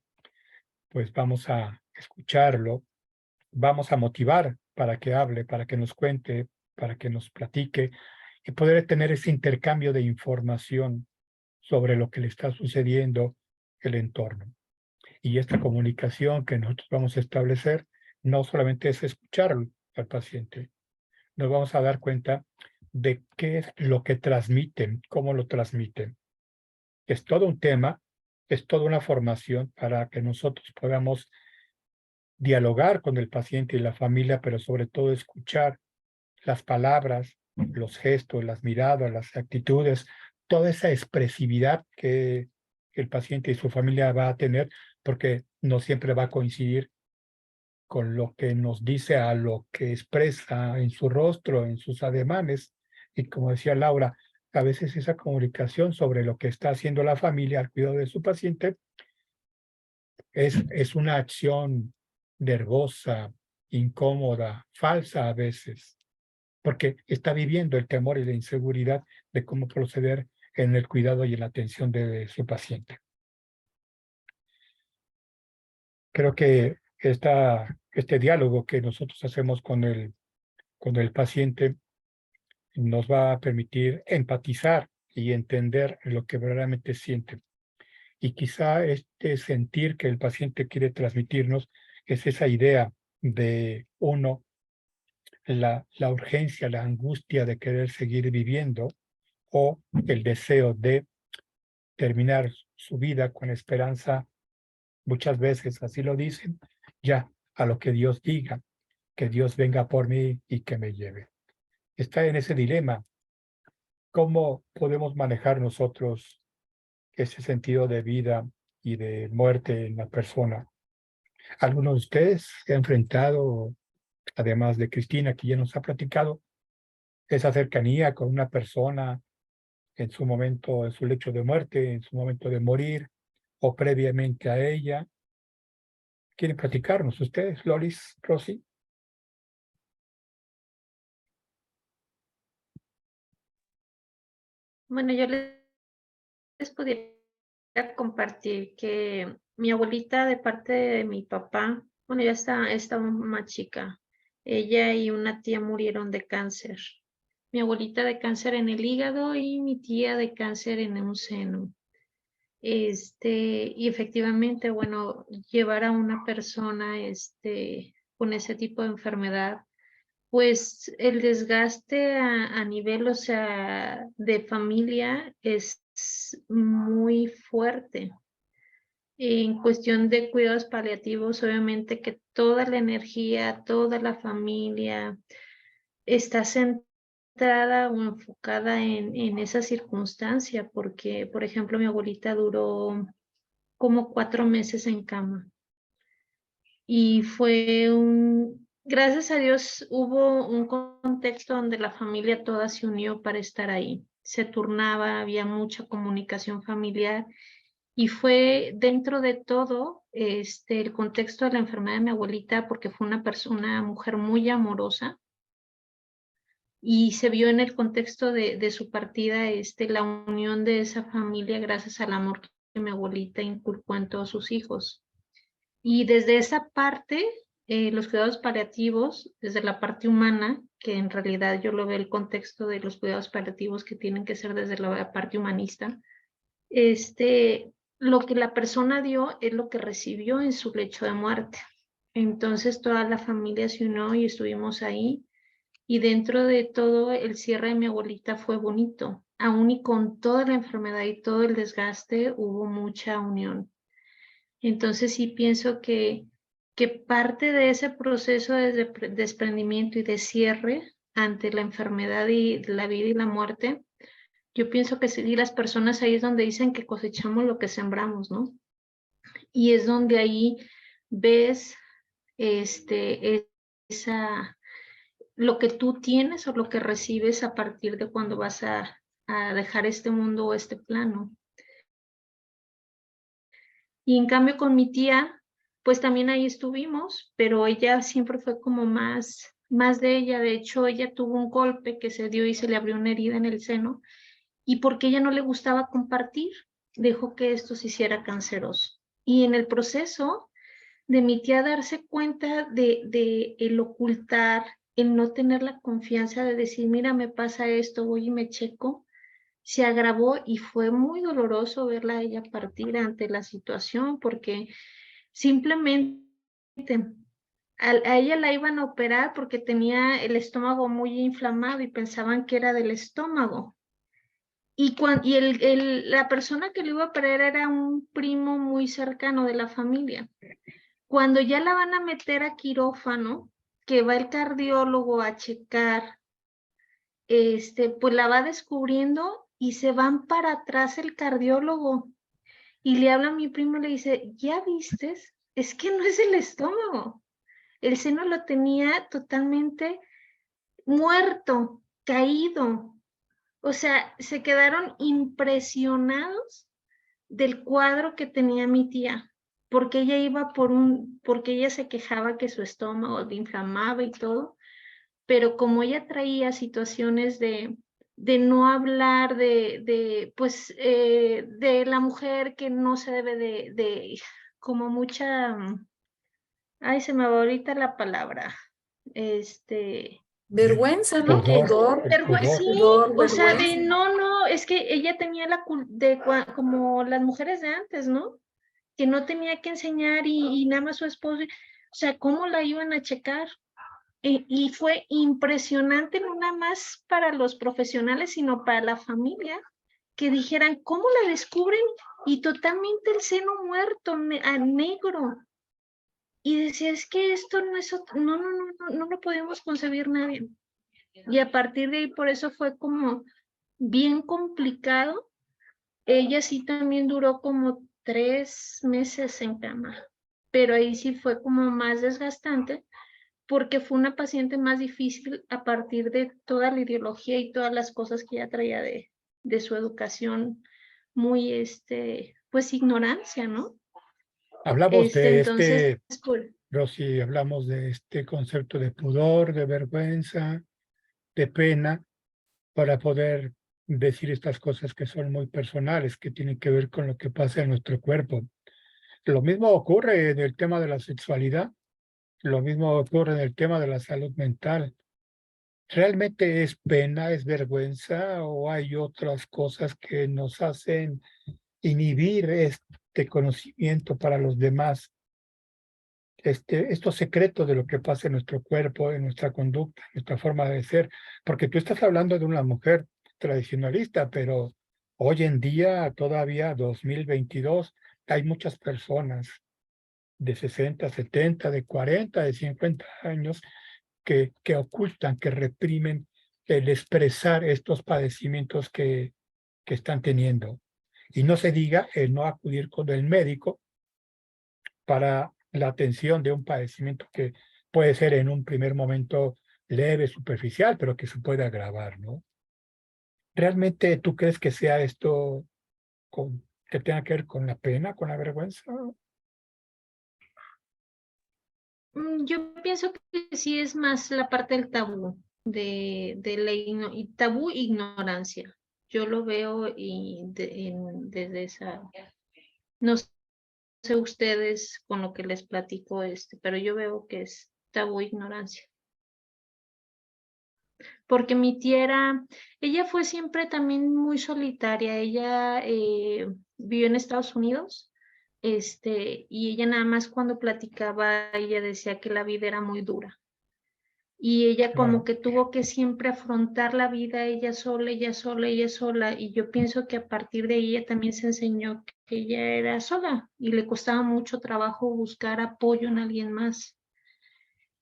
pues vamos a escucharlo, vamos a motivar para que hable, para que nos cuente, para que nos platique y poder tener ese intercambio de información sobre lo que le está sucediendo, el entorno. Y esta comunicación que nosotros vamos a establecer no solamente es escuchar al paciente, nos vamos a dar cuenta de qué es lo que transmiten, cómo lo transmiten. Es todo un tema, es toda una formación para que nosotros podamos dialogar con el paciente y la familia, pero sobre todo escuchar las palabras, los gestos, las miradas, las actitudes, toda esa expresividad que el paciente y su familia va a tener, porque no siempre va a coincidir con lo que nos dice a lo que expresa en su rostro, en sus ademanes. Y como decía Laura, a veces esa comunicación sobre lo que está haciendo la familia al cuidado de su paciente es una acción nervosa, incómoda, falsa a veces, porque está viviendo el temor y la inseguridad de cómo proceder en el cuidado y en la atención de su paciente. Creo que este diálogo que nosotros hacemos con el paciente nos va a permitir empatizar y entender lo que verdaderamente siente. Y quizá este sentir que el paciente quiere transmitirnos es esa idea de uno, la urgencia, la angustia de querer seguir viviendo o el deseo de terminar su vida con esperanza, muchas veces así lo dicen, ya a lo que Dios diga, que Dios venga por mí y que me lleve. Está en ese dilema. ¿Cómo podemos manejar nosotros ese sentido de vida y de muerte en la persona. ¿Alguno de ustedes se ha enfrentado, además de Cristina, que ya nos ha platicado, esa cercanía con una persona en su momento, en su lecho de muerte, en su momento de morir o previamente a ella? ¿Quieren platicarnos ustedes, Lolis, Rosy? Bueno, yo les podría compartir que mi abuelita de parte de mi papá, bueno, ya está más chica, ella y una tía murieron de cáncer. Mi abuelita de cáncer en el hígado y mi tía de cáncer en un seno. Y efectivamente, bueno, llevar a una persona con ese tipo de enfermedad, pues el desgaste a nivel, o sea, de familia es muy fuerte. En cuestión de cuidados paliativos, obviamente que toda la energía, toda la familia está centrada o enfocada en esa circunstancia, porque, por ejemplo, mi abuelita duró como 4 meses en cama. Y gracias a Dios, hubo un contexto donde la familia toda se unió para estar ahí. Se turnaba, había mucha comunicación familiar y fue dentro de todo el contexto de la enfermedad de mi abuelita, porque fue una mujer muy amorosa y se vio en el contexto de su partida la unión de esa familia gracias al amor que mi abuelita inculcó en todos sus hijos. Y desde esa parte, los cuidados paliativos, desde la parte humana, que en realidad yo lo veo el contexto de los cuidados paliativos que tienen que ser desde la parte humanista, lo que la persona dio es lo que recibió en su lecho de muerte. Entonces toda la familia se unió y estuvimos ahí. Y dentro de todo, el cierre de mi abuelita fue bonito. Aún y con toda la enfermedad y todo el desgaste, hubo mucha unión. Entonces sí pienso que parte de ese proceso de desprendimiento y de cierre ante la enfermedad y la vida y la muerte, yo pienso que sí, las personas ahí es donde dicen que cosechamos lo que sembramos, ¿no? Y es donde ahí ves lo que tú tienes o lo que recibes a partir de cuando vas a dejar este mundo o este plano. Y en cambio con mi tía, pues también ahí estuvimos, pero ella siempre fue como más de ella. De hecho, ella tuvo un golpe que se dio y se le abrió una herida en el seno, y porque ella no le gustaba compartir, dejó que esto se hiciera canceroso. Y en el proceso de mi tía darse cuenta de el ocultar, el no tener la confianza de decir, mira, me pasa esto, voy y me checo, se agravó y fue muy doloroso verla a ella partir ante la situación, porque simplemente a ella la iban a operar porque tenía el estómago muy inflamado y pensaban que era del estómago. Y la persona que lo iba a operar era un primo muy cercano de la familia. Cuando ya la van a meter a quirófano, que va el cardiólogo a checar, pues la va descubriendo y se van para atrás el cardiólogo y le habla a mi primo y le dice, ¿ya vistes? Es que no es el estómago. El seno lo tenía totalmente muerto, caído. O sea, se quedaron impresionados del cuadro que tenía mi tía, porque ella iba porque ella se quejaba que su estómago le inflamaba y todo, pero como ella traía situaciones de no hablar pues, de la mujer que no se debe como mucha, ay, se me va ahorita la palabra, Vergüenza, ¿no? Pudor, el Sí, pudor. o sea, vergüenza. no, es que ella tenía como las mujeres de antes, ¿no? Que no tenía que enseñar y nada más su esposo, o sea, ¿cómo la iban a checar? Y fue impresionante, no nada más para los profesionales, sino para la familia, que dijeran, ¿cómo la descubren? Y totalmente el seno muerto, negro. Y decía, es que esto no es no lo podemos concebir nadie. Y a partir de ahí, por eso fue como bien complicado. Ella sí también duró como 3 meses en cama, pero ahí sí fue como más desgastante porque fue una paciente más difícil a partir de toda la ideología y todas las cosas que ella traía de su educación, muy, pues ignorancia, ¿no? Hablamos de Entonces, pues, Rosy, hablamos de este concepto de pudor, de vergüenza, de pena, para poder decir estas cosas que son muy personales, que tienen que ver con lo que pasa en nuestro cuerpo. Lo mismo ocurre en el tema de la sexualidad, lo mismo ocurre en el tema de la salud mental. ¿Realmente es pena, es vergüenza o hay otras cosas que nos hacen inhibir este conocimiento para los demás? Estos secretos de lo que pasa en nuestro cuerpo, en nuestra conducta, en nuestra forma de ser, porque tú estás hablando de una mujer tradicionalista, pero hoy en día, todavía 2022, hay muchas personas de 60, 70, de 40, de 50 años que ocultan, que reprimen el expresar estos padecimientos que están teniendo. Y no se diga el no acudir con el médico para la atención de un padecimiento que puede ser en un primer momento leve, superficial, pero que se puede agravar, ¿no? ¿Realmente tú crees que sea esto que tenga que ver con la pena, con la vergüenza? yo pienso que sí es más la parte del tabú, de la tabú e ignorancia. Yo lo veo desde esa, no sé ustedes con lo que les platico, pero yo veo que es tabú e ignorancia. Porque mi tía ella fue siempre también muy solitaria, ella vivió en Estados Unidos, y ella nada más cuando platicaba, ella decía que la vida era muy dura. Y ella como Claro. que tuvo que siempre afrontar la vida ella sola, ella sola, ella sola. Y yo pienso que a partir de ahí ella también se enseñó que ella era sola y le costaba mucho trabajo buscar apoyo en alguien más.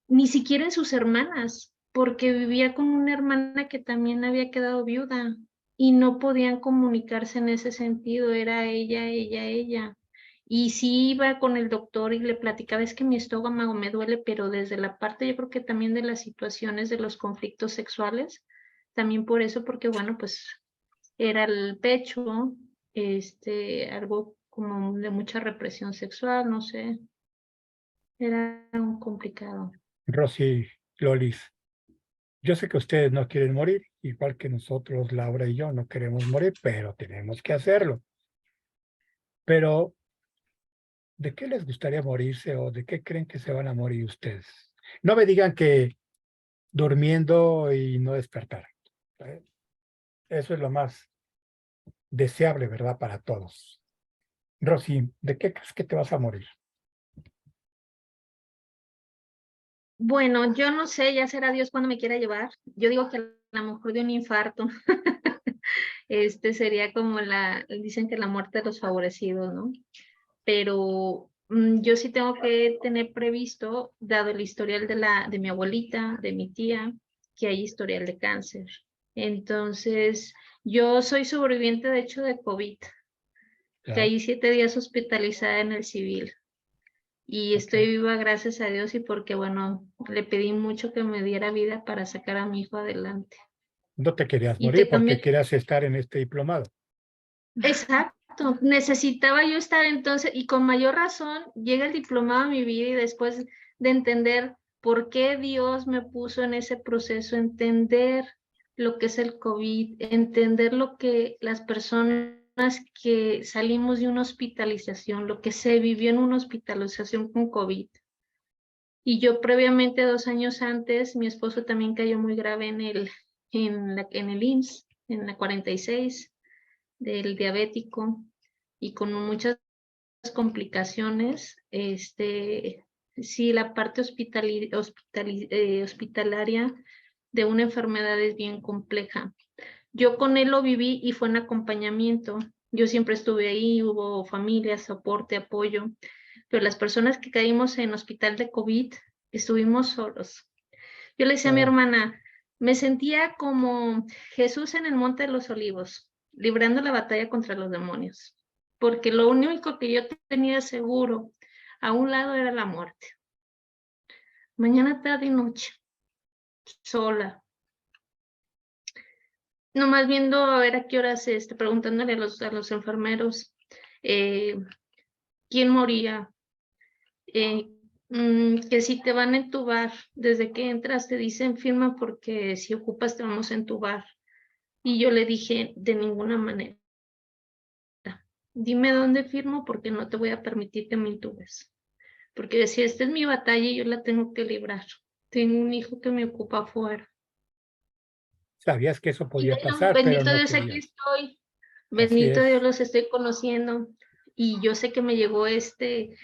Ni siquiera en sus hermanas, porque vivía con una hermana que también había quedado viuda y no podían comunicarse en ese sentido, era ella, ella, ella. Y sí iba con el doctor y le platicaba, es que mi estómago me duele, pero desde la parte, yo creo que también de las situaciones de los conflictos sexuales, también por eso, porque bueno, pues era el pecho, algo como de mucha represión sexual, no sé, era un complicado. Rosy, Lolis, yo sé que ustedes no quieren morir, igual que nosotros, Laura y yo, no queremos morir, pero tenemos que hacerlo. Pero, ¿de qué les gustaría morirse o de qué creen que se van a morir ustedes? No me digan que durmiendo y no despertar. ¿Eh? Eso es lo más deseable, ¿verdad? Para todos. Rosy, ¿de qué crees que te vas a morir? Bueno, yo no sé, ya será Dios cuando me quiera llevar. Yo digo que a lo mejor de un infarto. Sería como dicen que la muerte de los favorecidos, ¿no? Pero yo sí tengo que tener previsto, dado el historial de mi abuelita, de mi tía, que hay historial de cáncer. Entonces, yo soy sobreviviente, de hecho, de COVID. ¿Ya? Caí 7 días hospitalizada en el civil. Y estoy viva gracias a Dios y porque, bueno, le pedí mucho que me diera vida para sacar a mi hijo adelante. No te querías Y morir porque también, querías estar en este diplomado. exacto, necesitaba yo estar entonces, y con mayor razón llega el diplomado a mi vida y después de entender por qué Dios me puso en ese proceso, entender lo que es el COVID, entender lo que las personas que salimos de una hospitalización, lo que se vivió en una hospitalización con COVID. Y yo previamente, 2 años antes, mi esposo también cayó muy grave en el IMSS, en la 46 del diabético y con muchas complicaciones. Sí, la parte hospitalaria de una enfermedad es bien compleja. Yo con él lo viví y fue en acompañamiento. Yo siempre estuve ahí, hubo familia, soporte, apoyo, pero las personas que caímos en hospital de COVID estuvimos solos. Yo le decía a mi hermana, me sentía como Jesús en el Monte de los Olivos, librando la batalla contra los demonios, porque lo único que yo tenía seguro a un lado era la muerte. Mañana, tarde y noche, sola. Nomás viendo a ver a qué horas, preguntándole a los enfermeros quién moría, que si te van a entubar, desde que entras te dicen firma porque si ocupas te vamos a entubar. Y yo le dije, de ninguna manera. Dime dónde firmo porque no te voy a permitir que me intubes. Porque decía, esta es mi batalla y yo la tengo que librar. Tengo un hijo que me ocupa afuera. Sabías que eso Y podía bueno, pasar, pero bendito no Dios, aquí querías. estoy. Así Bendito Dios, es. los estoy conociendo. Y yo sé que me llegó este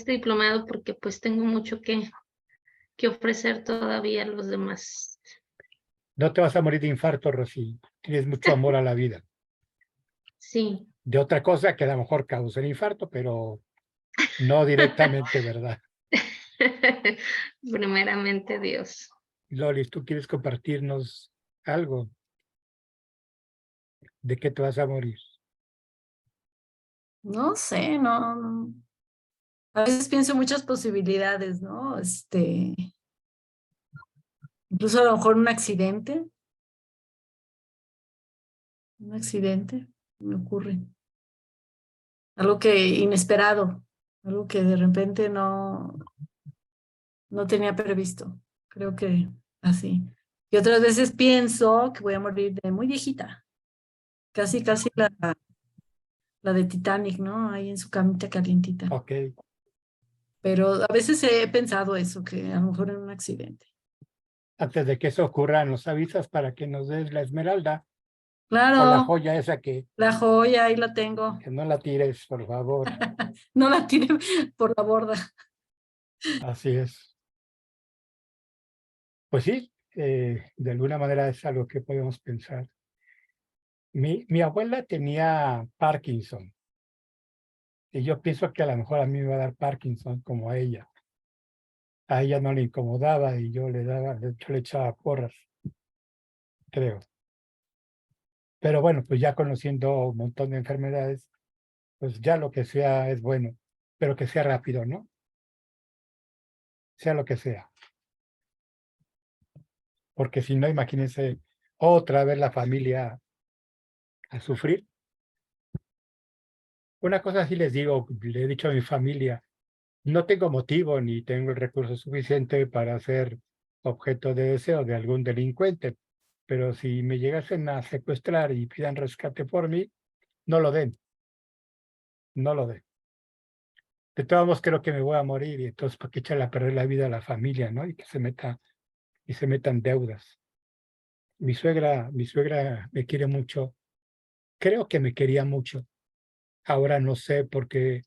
diplomado porque pues tengo mucho que ofrecer todavía a los demás. No te vas a morir de infarto, Rosy. Tienes mucho amor a la vida. Sí. De otra cosa que a lo mejor causa el infarto, pero no directamente, ¿verdad? Primeramente Dios. Lolis, ¿tú quieres compartirnos algo? ¿De qué te vas a morir? No sé, no. A veces pienso en muchas posibilidades, ¿no? Incluso a lo mejor un accidente. Un accidente, me ocurre. Algo que inesperado, algo que de repente no tenía previsto. Creo que así. Y otras veces pienso que voy a morir de muy viejita. Casi la de Titanic, ¿no? Ahí en su camita calientita. Ok. Pero a veces he pensado eso, que a lo mejor en un accidente. Antes de que eso ocurra, nos avisas para que nos des la esmeralda o la Claro, joya esa la joya ahí la tengo. que no la tires, por favor. No la tiré por la borda. Así es. Pues sí, de alguna manera es algo que podemos pensar. Mi abuela tenía Parkinson y yo pienso que a lo mejor a mí me va a dar Parkinson como a ella. A ella no le incomodaba y yo yo le echaba porras, creo. Pero bueno, pues ya conociendo un montón de enfermedades, pues ya lo que sea es bueno, pero que sea rápido, ¿no? Sea lo que sea. Porque si no, imagínense otra vez la familia a sufrir. Una cosa sí les digo, le he dicho a mi familia, no tengo motivo ni tengo el recurso suficiente para ser objeto de deseo de algún delincuente, pero si me llegasen a secuestrar y pidan rescate por mí, no lo den, no lo den. De todos modos creo que me voy a morir y entonces para qué echarle a perder la vida a la familia, ¿no? Y que se metan deudas. Mi suegra me quiere mucho, creo que me quería mucho. Ahora no sé porque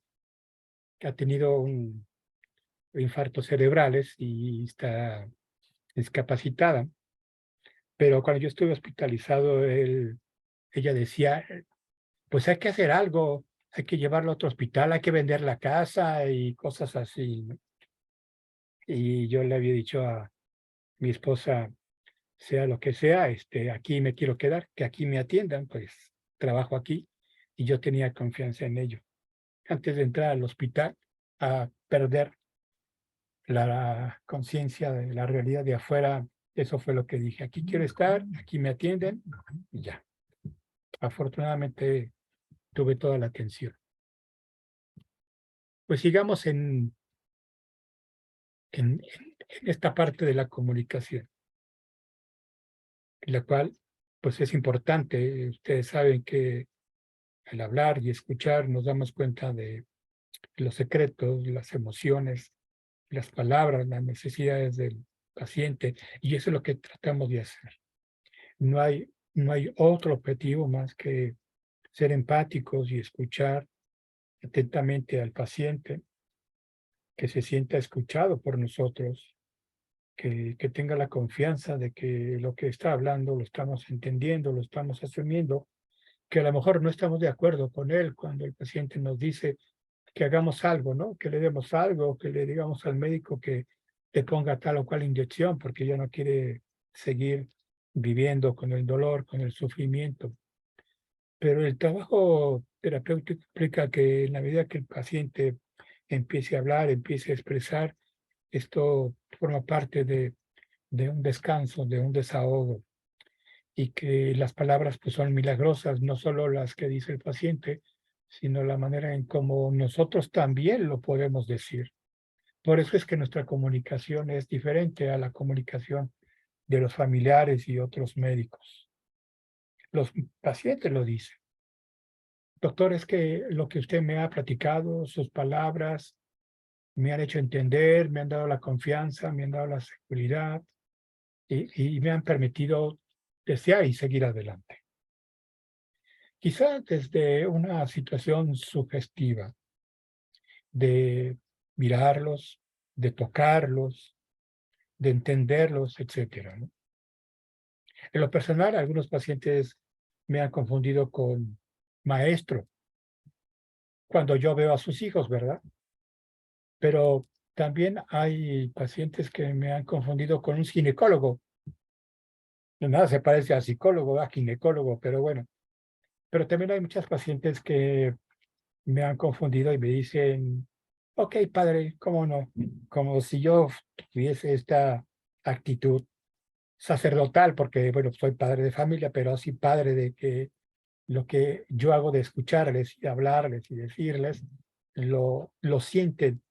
ha tenido un infartos cerebrales y está discapacitada. Pero cuando yo estuve hospitalizado, ella decía, pues hay que hacer algo, hay que llevarlo a otro hospital, hay que vender la casa y cosas así, ¿no? Y yo le había dicho a mi esposa, sea lo que sea, aquí me quiero quedar, que aquí me atiendan, pues trabajo aquí y yo tenía confianza en ello. Antes de entrar al hospital, a perder la conciencia de la realidad de afuera, eso fue lo que dije, aquí quiero estar, aquí me atienden y ya. Afortunadamente tuve toda la atención. Pues sigamos en esta parte de la comunicación, la cual pues es importante. Ustedes saben que al hablar y escuchar nos damos cuenta de los secretos, las emociones, las palabras, las necesidades del paciente, y eso es lo que tratamos de hacer. No hay otro objetivo más que ser empáticos y escuchar atentamente al paciente, que se sienta escuchado por nosotros, que tenga la confianza de que lo que está hablando lo estamos entendiendo, lo estamos asumiendo, que a lo mejor no estamos de acuerdo con él cuando el paciente nos dice que hagamos algo, ¿no? Que le demos algo, que le digamos al médico que le ponga tal o cual inyección porque ya no quiere seguir viviendo con el dolor, con el sufrimiento. Pero el trabajo terapéutico implica que en la medida que el paciente empiece a hablar, empiece a expresar, esto forma parte de un descanso, de un desahogo, y que las palabras pues son milagrosas, no solo las que dice el paciente, sino la manera en cómo nosotros también lo podemos decir. Por eso es que nuestra comunicación es diferente a la comunicación de los familiares y otros médicos. Los pacientes lo dicen. Doctor, es que lo que usted me ha platicado, sus palabras, me han hecho entender, me han dado la confianza, me han dado la seguridad y me han permitido desear y seguir adelante. Quizá desde una situación sugestiva de mirarlos, de tocarlos, de entenderlos, etcétera, ¿no? En lo personal, algunos pacientes me han confundido con maestro cuando yo veo a sus hijos, ¿verdad? Pero también hay pacientes que me han confundido con un ginecólogo. Nada se parece a psicólogo, a ginecólogo, pero bueno. Pero también hay muchas pacientes que me han confundido y me dicen, ok, padre, ¿cómo no? Como si yo tuviese esta actitud sacerdotal, porque, bueno, soy padre de familia, pero así padre de que lo que yo hago de escucharles y hablarles y decirles, lo sienten,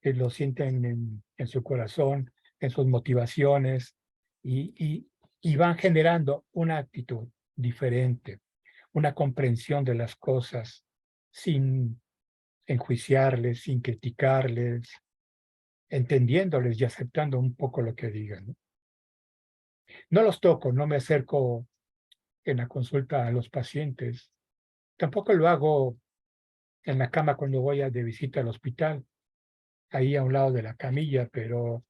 lo sienten en su corazón, en sus motivaciones, y van generando una actitud diferente, una comprensión de las cosas sin enjuiciarles, sin criticarles, entendiéndoles y aceptando un poco lo que digan, ¿no? No los toco, no me acerco en la consulta a los pacientes. Tampoco lo hago en la cama cuando voy de visita al hospital, ahí a un lado de la camilla, pero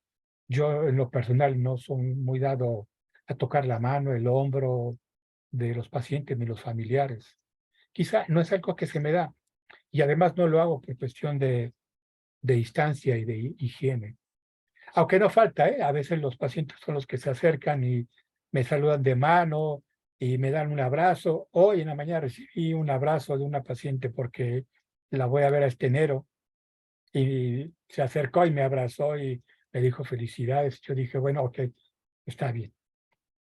yo en lo personal no soy muy dado a tocar la mano, el hombro de los pacientes ni los familiares. Quizá no es algo que se me da y además no lo hago por cuestión de distancia y de higiene. Aunque no falta, ¿eh? A veces los pacientes son los que se acercan y me saludan de mano y me dan un abrazo. Hoy en la mañana recibí un abrazo de una paciente porque la voy a ver a este enero y se acercó y me abrazó y me dijo felicidades. Yo dije, bueno, ok, está bien,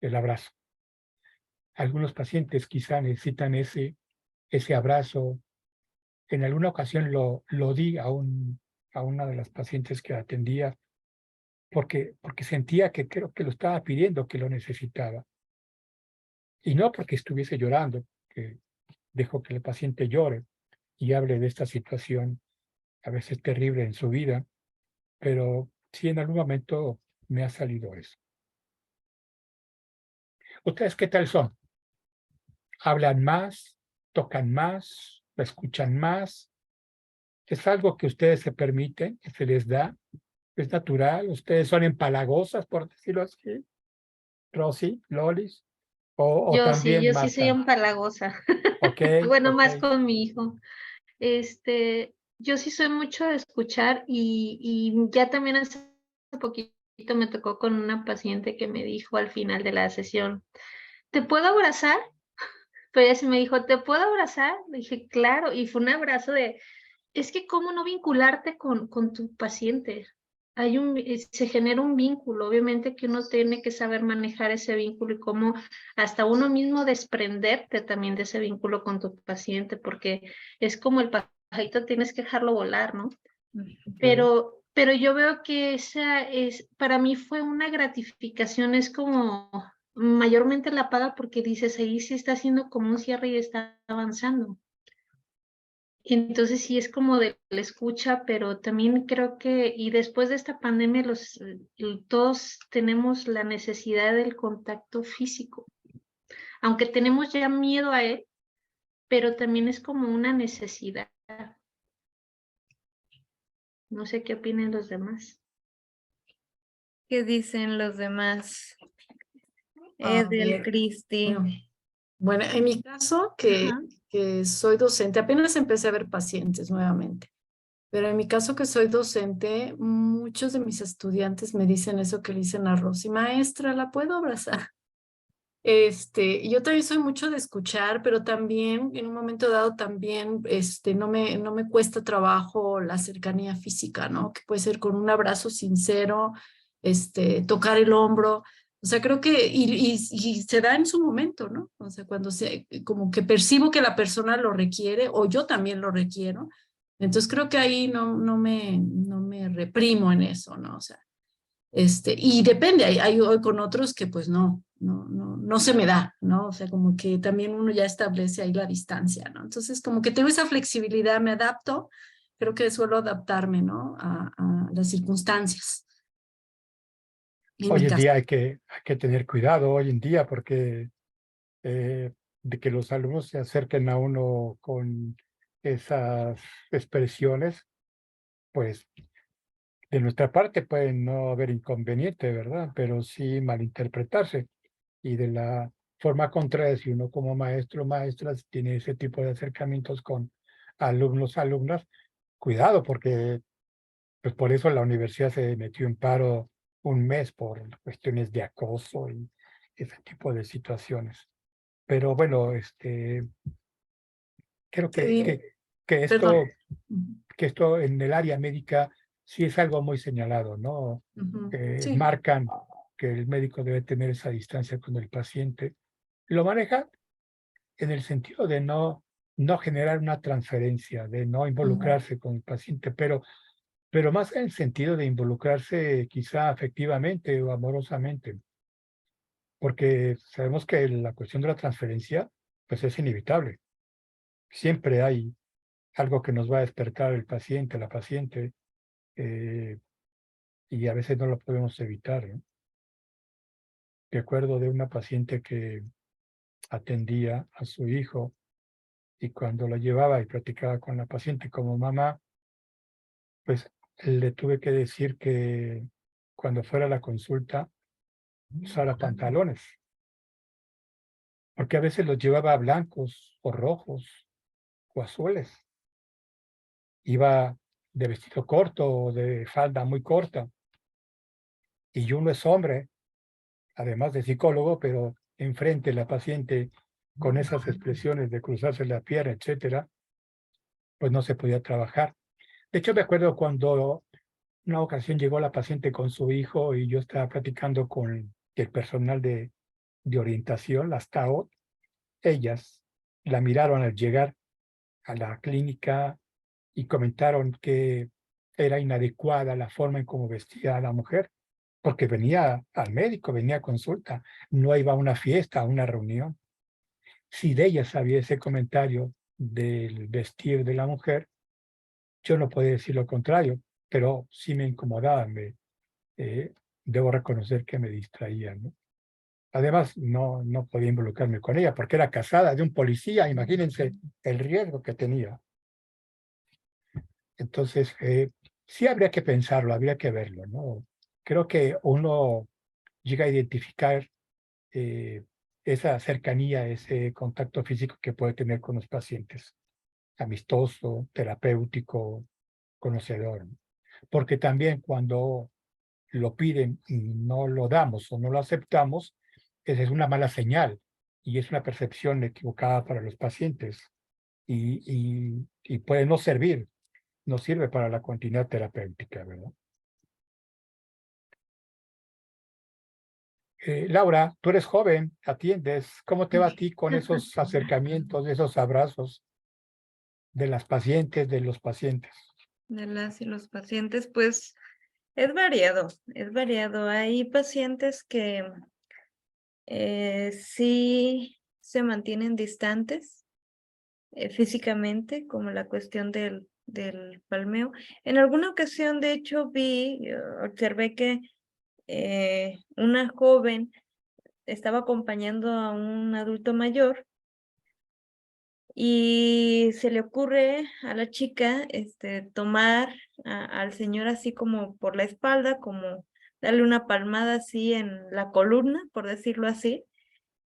el abrazo. Algunos pacientes quizá necesitan ese abrazo. En alguna ocasión lo di a una de las pacientes que atendía porque sentía que creo que lo estaba pidiendo, que lo necesitaba. Y no porque estuviese llorando, que dejo que el paciente llore y hable de esta situación a veces terrible en su vida, pero sí en algún momento me ha salido eso. ¿Ustedes qué tal son? ¿Hablan más? ¿Tocan más? ¿Escuchan más? ¿Es algo que ustedes se permiten, que se les da? ¿Es natural? ¿Ustedes son empalagosas, por decirlo así? ¿Rosy? ¿Lolis? ¿O también Yo sí soy Marta? empalagosa. Ok, Bueno, ok. más con mi hijo. Yo sí soy mucho de escuchar y ya también hace poquito me tocó con una paciente que me dijo al final de la sesión, ¿te puedo abrazar? Pero ella sí me dijo, ¿te puedo abrazar? Le dije, claro, y fue un abrazo es que cómo no vincularte con tu paciente. Se genera un vínculo, obviamente que uno tiene que saber manejar ese vínculo y cómo hasta uno mismo desprenderte también de ese vínculo con tu paciente, porque es como el pajarito, tienes que dejarlo volar, ¿no? Pero yo veo que para mí fue una gratificación, es como mayormente la paga porque dices, ahí sí está haciendo como un cierre y está avanzando. Entonces sí es como de la escucha, pero también creo que, y después de esta pandemia, todos tenemos la necesidad del contacto físico, aunque tenemos ya miedo a él, pero también es como una necesidad. No sé qué opinan los demás. ¿Qué dicen los demás? A Edel, ver, Cristi. bueno, en mi caso, Ajá. que soy docente, apenas empecé a ver pacientes nuevamente, pero en mi caso que soy docente, muchos de mis estudiantes me dicen eso que le dicen a Rosy, maestra, ¿la puedo abrazar? Yo también soy mucho de escuchar, pero también en un momento dado también no me cuesta trabajo la cercanía física, ¿no? Que puede ser con un abrazo sincero, tocar el hombro. O sea, creo que, y se da en su momento, ¿no? O sea, cuando como que percibo que la persona lo requiere o yo también lo requiero. Entonces creo que ahí no me reprimo en eso, ¿no? O sea, y depende, hay con otros que pues no se me da, ¿no? O sea, como que también uno ya establece ahí la distancia, ¿no? Entonces, como que tengo esa flexibilidad, me adapto, creo que suelo adaptarme, ¿no? A las circunstancias. En mi Hoy en caso. día hay que tener cuidado, hoy en día, porque de que los alumnos se acerquen a uno con esas expresiones, pues de nuestra parte puede no haber inconveniente, ¿verdad? Pero sí malinterpretarse. Y de la forma contraria, si uno como maestro o maestras tiene ese tipo de acercamientos con alumnos, alumnas, cuidado, porque pues por eso la universidad se metió en paro un mes por cuestiones de acoso y ese tipo de situaciones. Pero bueno, creo Sí, que perdón. esto, que esto en el área médica sí es algo muy señalado, ¿no? Sí. Marcan que el médico debe tener esa distancia con el paciente. Lo maneja en el sentido de no generar una transferencia, de no involucrarse con el paciente, pero más en el sentido de involucrarse quizá afectivamente o amorosamente, porque sabemos que la cuestión de la transferencia pues es inevitable. Siempre hay algo que nos va a despertar el paciente, la paciente, eh, y a veces no lo podemos evitar, ¿no? Recuerdo de una paciente que atendía a su hijo y cuando la llevaba y platicaba con la paciente como mamá, pues le tuve que decir que cuando fuera a la consulta usara pantalones, porque a veces los llevaba blancos o rojos o azules. Iba de vestido corto o de falda muy corta. Y uno es hombre, además de psicólogo, pero enfrente la paciente con esas expresiones de cruzarse la pierna, etcétera, pues no se podía trabajar. De hecho, me acuerdo cuando una ocasión llegó la paciente con su hijo y yo estaba platicando con el personal de orientación, las TAO, ellas la miraron al llegar a la clínica y comentaron que era inadecuada la forma en cómo vestía a la mujer, porque venía al médico, venía a consulta, no iba a una fiesta, a una reunión. Si de ellas había ese comentario del vestir de la mujer, yo no podía decir lo contrario, pero sí me incomodaba, eh, debo reconocer que me distraía, ¿no? Además, no podía involucrarme con ella porque era casada de un policía, imagínense el riesgo que tenía. Entonces, sí habría que pensarlo, habría que verlo, ¿no? Creo que uno llega a identificar esa cercanía, ese contacto físico que puede tener con los pacientes, amistoso, terapéutico, conocedor. Porque también cuando lo piden y no lo damos o no lo aceptamos, esa es una mala señal y es una percepción equivocada para los pacientes y puede no servir, no sirve para la continuidad terapéutica, ¿verdad? Laura, tú eres joven, atiendes, ¿cómo te va a ti con esos acercamientos, esos abrazos de las pacientes, de los pacientes? De las y los pacientes, pues es variado, es variado. Hay pacientes que sí se mantienen distantes físicamente, como la cuestión del palmeo. En alguna ocasión, de hecho, observé que una joven estaba acompañando a un adulto mayor y se le ocurre a la chica tomar al señor así como por la espalda, como darle una palmada así en la columna, por decirlo así,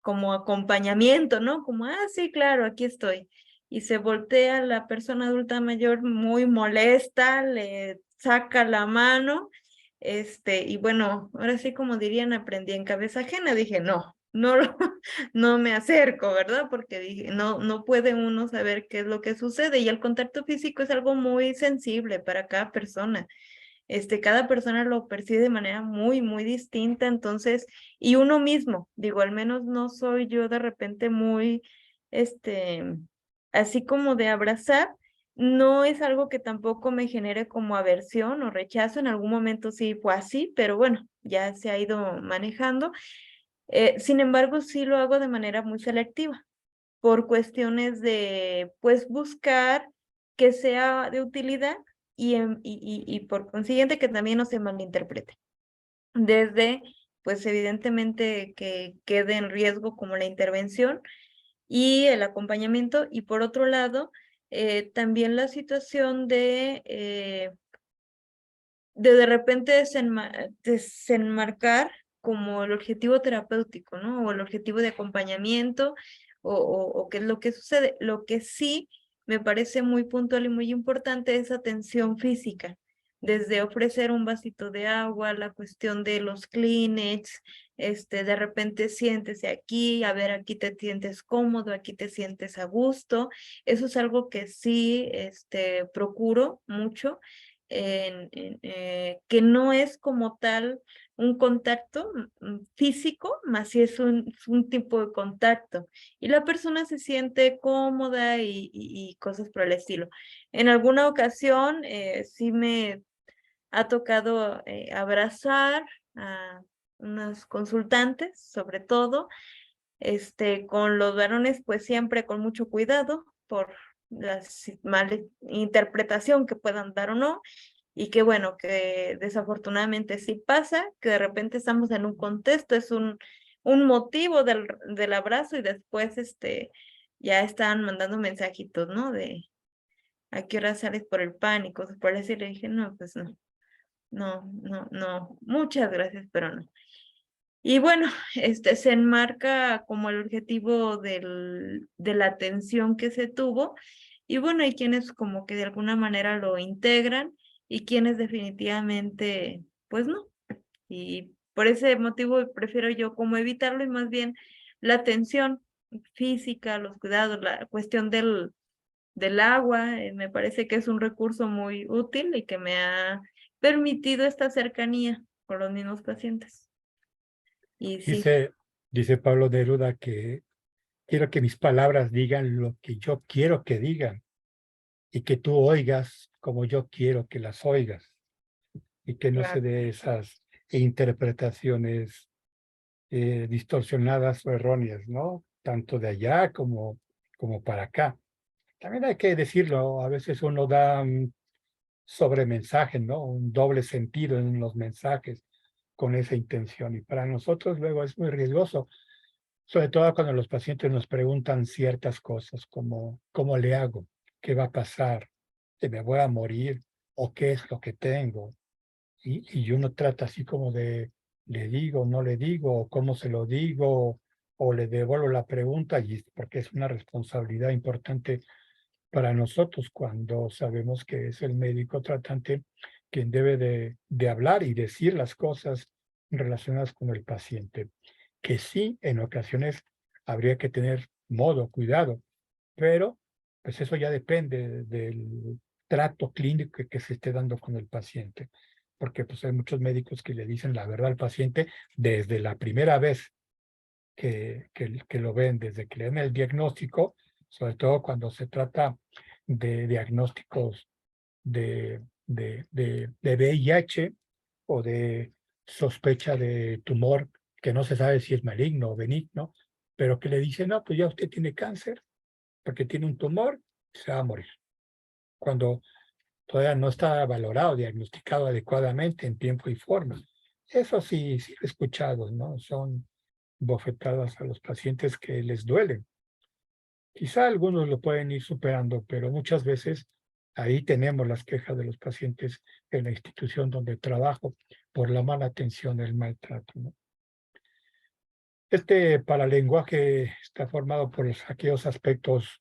como acompañamiento, ¿no? Como, sí, claro, aquí estoy. Y se voltea la persona adulta mayor muy molesta, le saca la mano, y bueno, ahora sí como dirían, aprendí en cabeza ajena, dije, no, no, no me acerco, ¿verdad? Porque dije, no puede uno saber qué es lo que sucede y el contacto físico es algo muy sensible para cada persona. Cada persona lo percibe de manera muy, muy distinta, entonces, y uno mismo, digo, al menos no soy yo de repente muy, así como de abrazar, no es algo que tampoco me genere como aversión o rechazo, en algún momento sí fue así, pero bueno, ya se ha ido manejando. Sin embargo, sí lo hago de manera muy selectiva, por cuestiones de, pues, buscar que sea de utilidad y por consiguiente que también no se malinterprete. Desde, pues, evidentemente que quede en riesgo como la intervención y el acompañamiento, y por otro lado, también la situación de repente desenmarcar como el objetivo terapéutico, ¿no? O el objetivo de acompañamiento, o qué es lo que sucede. Lo que sí me parece muy puntual y muy importante es atención física, desde ofrecer un vasito de agua, la cuestión de los Kleenex, de repente siéntese aquí, a ver, aquí te sientes cómodo, aquí te sientes a gusto. Eso es algo que sí, procuro mucho, que no es como tal un contacto físico, más si es un tipo de contacto y la persona se siente cómoda y cosas por el estilo. En alguna ocasión sí me ha tocado abrazar a unas consultantes, sobre todo, con los varones, pues siempre con mucho cuidado por la malinterpretación que puedan dar o no, y que bueno, que desafortunadamente sí pasa, que de repente estamos en un contexto, es un motivo del abrazo y después ya están mandando mensajitos, ¿no? De a qué hora sales por el pan y cosas por así. Le dije, no, pues no, muchas gracias, pero no. Y bueno, se enmarca como el objetivo de la atención que se tuvo. Y bueno, hay quienes como que de alguna manera lo integran y quienes definitivamente, pues no. Y por ese motivo prefiero yo como evitarlo y más bien la atención física, los cuidados, la cuestión del agua, me parece que es un recurso muy útil y que me ha permitido esta cercanía con los mismos pacientes. Y sí, Dice Pablo Neruda que quiero que mis palabras digan lo que yo quiero que digan y que tú oigas como yo quiero que las oigas y que no se claro. dé esas interpretaciones distorsionadas o erróneas, ¿no? Tanto de allá como para acá. También hay que decirlo, a veces uno da un sobremensaje, ¿no? Un doble sentido en los mensajes con esa intención y para nosotros luego es muy riesgoso, sobre todo cuando los pacientes nos preguntan ciertas cosas como ¿cómo le hago? ¿Qué va a pasar? ¿Que me voy a morir? ¿O qué es lo que tengo? Y uno trata así como de, le digo, no le digo, o cómo se lo digo, o le devuelvo la pregunta, y porque es una responsabilidad importante para nosotros cuando sabemos que es el médico tratante quien debe de hablar y decir las cosas relacionadas con el paciente. Que sí, en ocasiones habría que tener modo, cuidado, pero pues eso ya depende del trato clínico que se esté dando con el paciente, porque pues hay muchos médicos que le dicen la verdad al paciente desde la primera vez que lo ven, desde que le dan el diagnóstico, sobre todo cuando se trata de diagnósticos de VIH o de sospecha de tumor que no se sabe si es maligno o benigno, pero que le dicen, no, pues ya usted tiene cáncer, porque tiene un tumor, se va a morir. Cuando todavía no está valorado, diagnosticado adecuadamente en tiempo y forma. Eso sí, sí he escuchado, ¿no? Son bofetadas a los pacientes que les duelen. Quizá algunos lo pueden ir superando, pero muchas veces ahí tenemos las quejas de los pacientes en la institución donde trabajo por la mala atención, el maltrato, ¿no? Este paralenguaje está formado por aquellos aspectos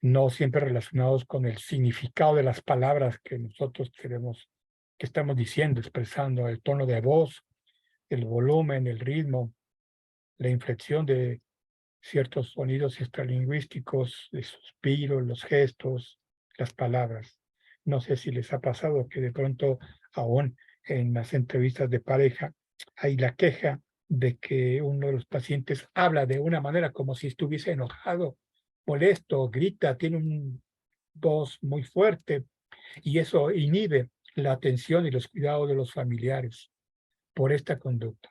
no siempre relacionados con el significado de las palabras que nosotros queremos, que estamos diciendo, expresando, el tono de voz, el volumen, el ritmo, la inflexión de ciertos sonidos extralingüísticos, de suspiros, los gestos, las palabras. No sé si les ha pasado que de pronto, aún en las entrevistas de pareja, hay la queja de que uno de los pacientes habla de una manera como si estuviese enojado, molesto, grita, tiene una voz muy fuerte y eso inhibe la atención y los cuidados de los familiares por esta conducta.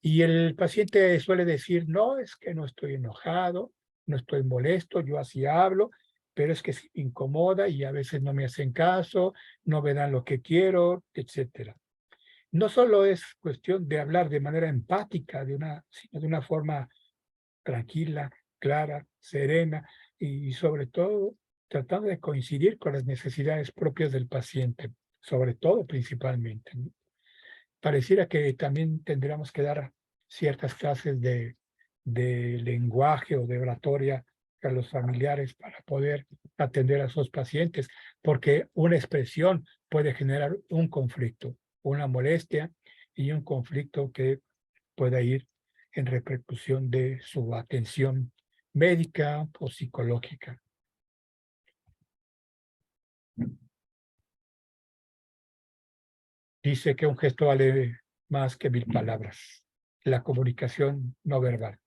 Y el paciente suele decir, no, es que no estoy enojado, no estoy molesto, yo así hablo, pero es que sí me incomoda y a veces no me hacen caso, no me dan lo que quiero, etcétera. No solo es cuestión de hablar de manera empática, sino de una forma tranquila, clara, serena y sobre todo tratando de coincidir con las necesidades propias del paciente, sobre todo principalmente, ¿no? Pareciera que también tendríamos que dar ciertas clases de lenguaje o de oratoria a los familiares para poder atender a sus pacientes, porque una expresión puede generar un conflicto, una molestia y un conflicto que pueda ir en repercusión de su atención médica o psicológica. Dice que un gesto vale más que 1000 palabras. La comunicación no verbal.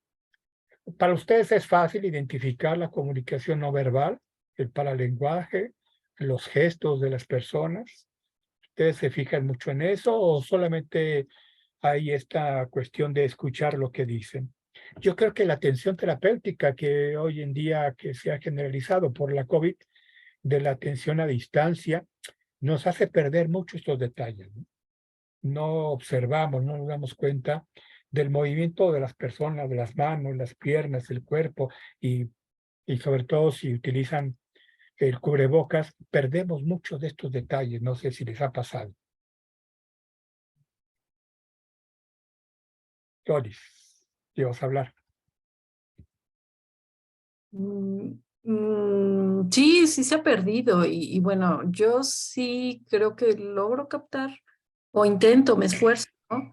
Para ustedes es fácil identificar la comunicación no verbal, el paralenguaje, los gestos de las personas. ¿Ustedes se fijan mucho en eso o solamente hay esta cuestión de escuchar lo que dicen? Yo creo que la atención terapéutica que hoy en día que se ha generalizado por la COVID, de la atención a distancia, nos hace perder mucho estos detalles, ¿no? No observamos, no nos damos cuenta del movimiento de las personas, de las manos, las piernas, el cuerpo y sobre todo si utilizan el cubrebocas, perdemos muchos de estos detalles. No sé si les ha pasado. Doris, ¿qué vas a hablar? Sí, sí se ha perdido y bueno, yo sí creo que logro captar o intento, me esfuerzo, ¿no?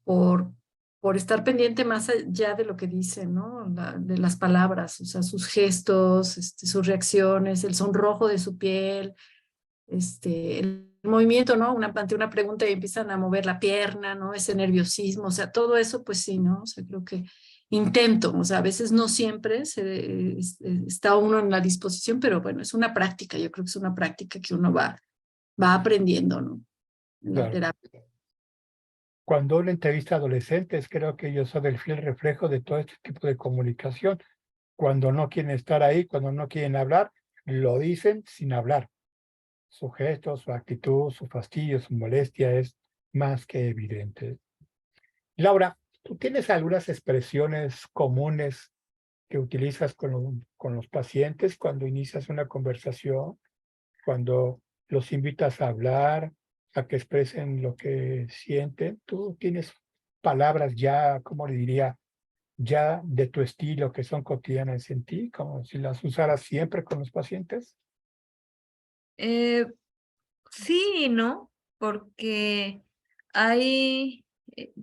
Por, por estar pendiente más allá de lo que dicen, ¿no? De las palabras, o sea, sus gestos, sus reacciones, el sonrojo de su piel, el movimiento, ¿no? Ante una pregunta y empiezan a mover la pierna, ¿no? Ese nerviosismo, o sea, todo eso, pues sí, ¿no? O sea, creo que intento, o sea, a veces no siempre está uno en la disposición, pero bueno, es una práctica, yo creo que es una práctica que uno va aprendiendo, ¿no? En la Claro. terapia. Cuando uno entrevista a adolescentes, creo que ellos son el fiel reflejo de todo este tipo de comunicación. Cuando no quieren estar ahí, cuando no quieren hablar, lo dicen sin hablar. Su gesto, su actitud, su fastidio, su molestia es más que evidente. Laura, ¿tú tienes algunas expresiones comunes que utilizas con los pacientes cuando inicias una conversación, cuando los invitas a hablar, a que expresen lo que sienten? ¿Tú tienes palabras ya, como le diría, ya de tu estilo que son cotidianas en ti, como si las usaras siempre con los pacientes? Sí y no, porque hay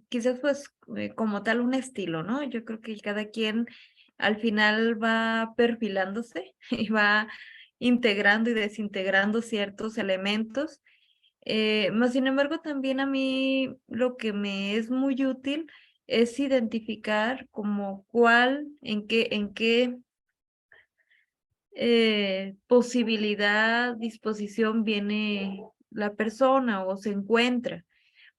quizás pues como tal un estilo, ¿no? Yo creo que cada quien al final va perfilándose y va integrando y desintegrando ciertos elementos. Más sin embargo, también a mí lo que me es muy útil es identificar como cuál, en qué posibilidad, disposición viene la persona o se encuentra,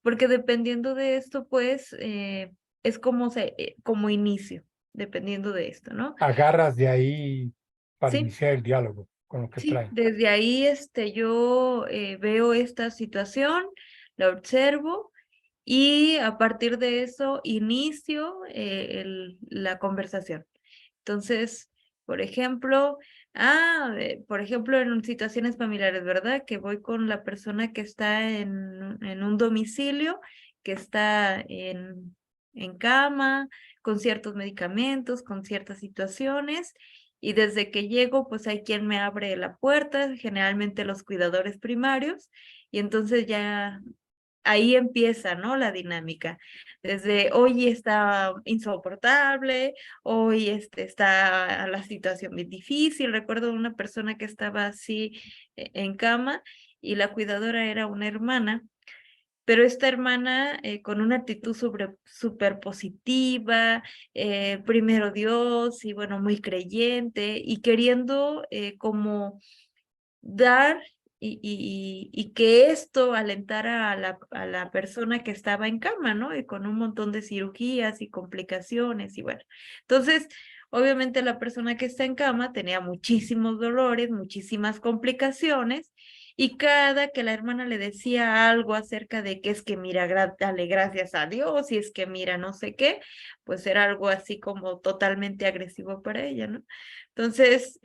porque dependiendo de esto, pues, es como inicio, dependiendo de esto, ¿no? Agarras de ahí para Sí, iniciar el diálogo con lo que sí, traen. desde ahí, yo veo esta situación, la observo y a partir de eso inicio la conversación. Entonces, por ejemplo, en situaciones familiares, ¿verdad? Que voy con la persona que está en un domicilio, que está en cama, con ciertos medicamentos, con ciertas situaciones, y desde que llego, pues hay quien me abre la puerta, generalmente los cuidadores primarios, y entonces ya ahí empieza, ¿no? La dinámica. Desde hoy está insoportable, hoy está la situación bien difícil. Recuerdo una persona que estaba así en cama y la cuidadora era una hermana, pero esta hermana con una actitud súper positiva, primero Dios y bueno, muy creyente y queriendo como dar y que esto alentara a la persona que estaba en cama, ¿no? Y con un montón de cirugías y complicaciones y bueno. Entonces, obviamente la persona que está en cama tenía muchísimos dolores, muchísimas complicaciones y cada que la hermana le decía algo acerca de que es que mira, dale gracias a Dios y es que mira, no sé qué, pues era algo así como totalmente agresivo para ella, ¿no? Entonces,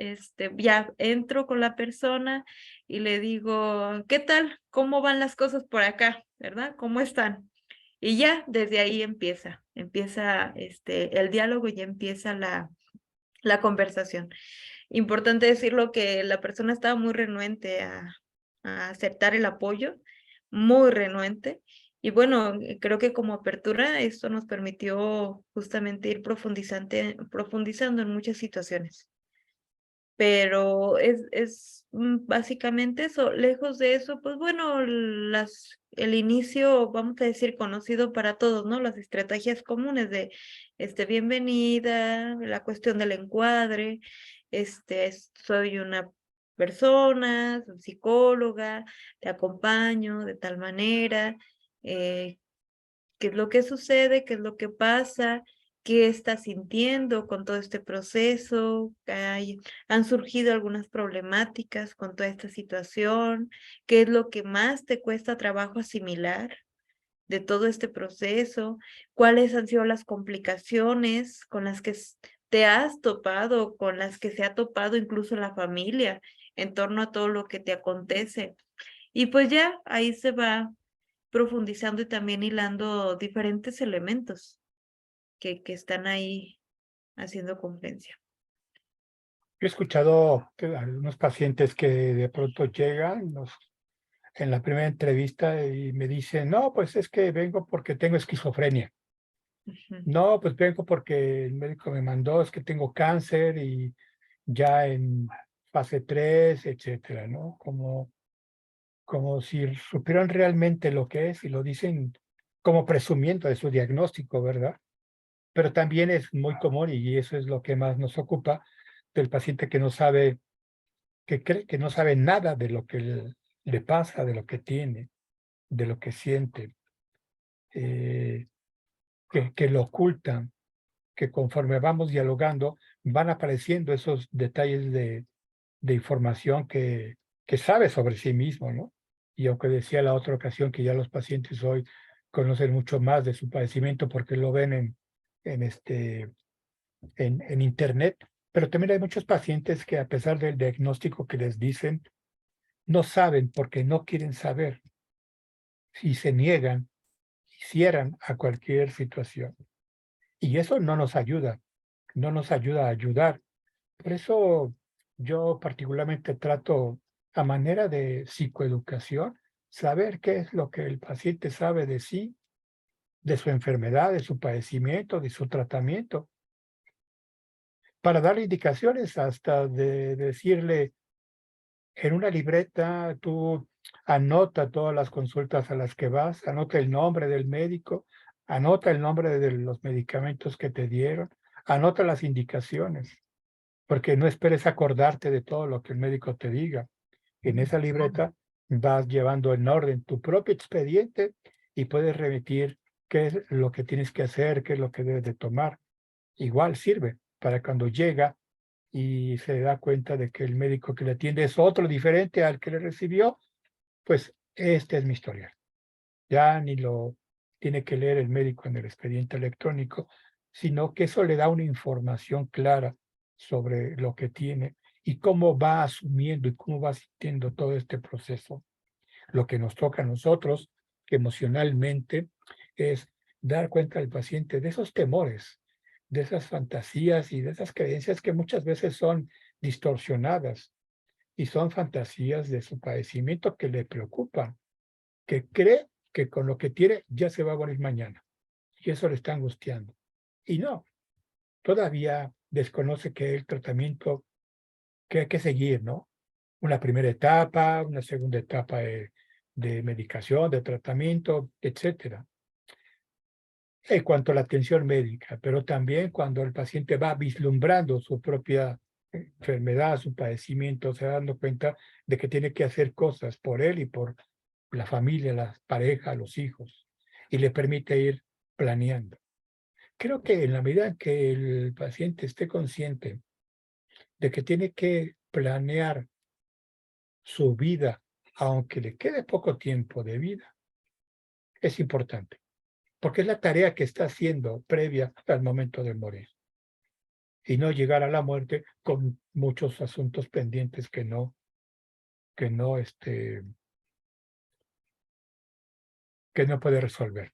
ya entro con la persona y le digo, ¿qué tal? ¿Cómo van las cosas por acá? ¿Verdad? ¿Cómo están? Y ya desde ahí empieza el diálogo y ya empieza la conversación. Importante decirlo que la persona estaba muy renuente a aceptar el apoyo, muy renuente. Y bueno, creo que como apertura esto nos permitió justamente ir profundizando en muchas situaciones. Pero es básicamente eso. Lejos de eso, pues bueno, el inicio, vamos a decir, conocido para todos, ¿no? Las estrategias comunes de bienvenida, la cuestión del encuadre, soy una persona, soy psicóloga, te acompaño de tal manera, qué es lo que sucede, qué es lo que pasa, qué estás sintiendo con todo este proceso, han surgido algunas problemáticas con toda esta situación, qué es lo que más te cuesta trabajo asimilar de todo este proceso, cuáles han sido las complicaciones con las que te has topado, con las que se ha topado incluso la familia en torno a todo lo que te acontece. Y pues ya ahí se va profundizando y también hilando diferentes elementos que están ahí haciendo confluencia. Yo he escuchado que algunos pacientes que de pronto llegan en la primera entrevista y me dicen, no, pues es que vengo porque tengo esquizofrenia. Ujú. No, pues vengo porque el médico me mandó, es que tengo cáncer y ya en fase 3, etcétera, ¿no? Como si supieran realmente lo que es y lo dicen como presumiendo de su diagnóstico, ¿verdad? Pero también es muy común y eso es lo que más nos ocupa del paciente que no sabe, que cree que no sabe nada de lo que le pasa, de lo que tiene, de lo que siente, eh, que lo ocultan, que conforme vamos dialogando van apareciendo esos detalles de información que sabe sobre sí mismo, ¿no? Y aunque decía la otra ocasión que ya los pacientes hoy conocen mucho más de su padecimiento porque lo ven en, en internet, pero también hay muchos pacientes que a pesar del diagnóstico que les dicen, no saben porque no quieren saber y se niegan, cierran a cualquier situación. Y eso no nos ayuda, no nos ayuda a ayudar. Por eso yo particularmente trato a manera de psicoeducación, saber qué es lo que el paciente sabe de sí, de su enfermedad, de su padecimiento, de su tratamiento, para darle indicaciones hasta de decirle en una libreta, tú anota todas las consultas a las que vas, anota el nombre del médico, anota el nombre de los medicamentos que te dieron, anota las indicaciones, porque no esperes acordarte de todo lo que el médico te diga. En esa libreta vas llevando en orden tu propio expediente y puedes remitir qué es lo que tienes que hacer, qué es lo que debes de tomar. Igual sirve para cuando llega y se da cuenta de que el médico que le atiende es otro diferente al que le recibió, pues este es mi historial. Ya ni lo tiene que leer el médico en el expediente electrónico, sino que eso le da una información clara sobre lo que tiene y cómo va asumiendo y cómo va sintiendo todo este proceso. Lo que nos toca a nosotros emocionalmente es dar cuenta al paciente de esos temores, de esas fantasías y de esas creencias que muchas veces son distorsionadas y son fantasías de su padecimiento que le preocupan, que cree que con lo que tiene ya se va a morir mañana. Y eso le está angustiando. Y no, todavía desconoce que el tratamiento que hay que seguir, ¿no? Una primera etapa, una segunda etapa de medicación, de tratamiento, etcétera. En cuanto a la atención médica, pero también cuando el paciente va vislumbrando su propia enfermedad, su padecimiento, se va dando cuenta de que tiene que hacer cosas por él y por la familia, la pareja, los hijos, y le permite ir planeando. Creo que en la medida en que el paciente esté consciente de que tiene que planear su vida, aunque le quede poco tiempo de vida, es importante, porque es la tarea que está haciendo previa al momento de morir y no llegar a la muerte con muchos asuntos pendientes que no puede resolver.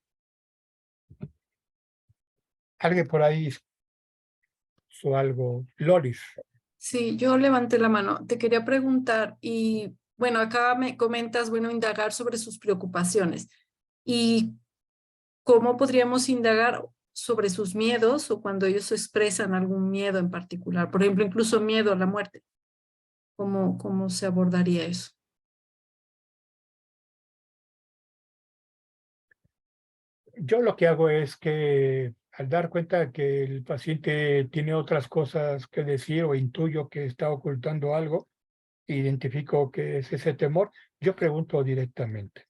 Alguien por ahí hizo algo. Loris. Sí, yo levanté la mano. Te quería preguntar, y bueno, acá me comentas, bueno, indagar sobre sus preocupaciones. ¿Y cómo podríamos indagar sobre sus miedos o cuando ellos expresan algún miedo en particular? Por ejemplo, incluso miedo a la muerte. ¿Cómo se abordaría eso? Yo lo que hago es que al dar cuenta que el paciente tiene otras cosas que decir o intuyo que está ocultando algo, identifico que es ese temor, yo pregunto directamente.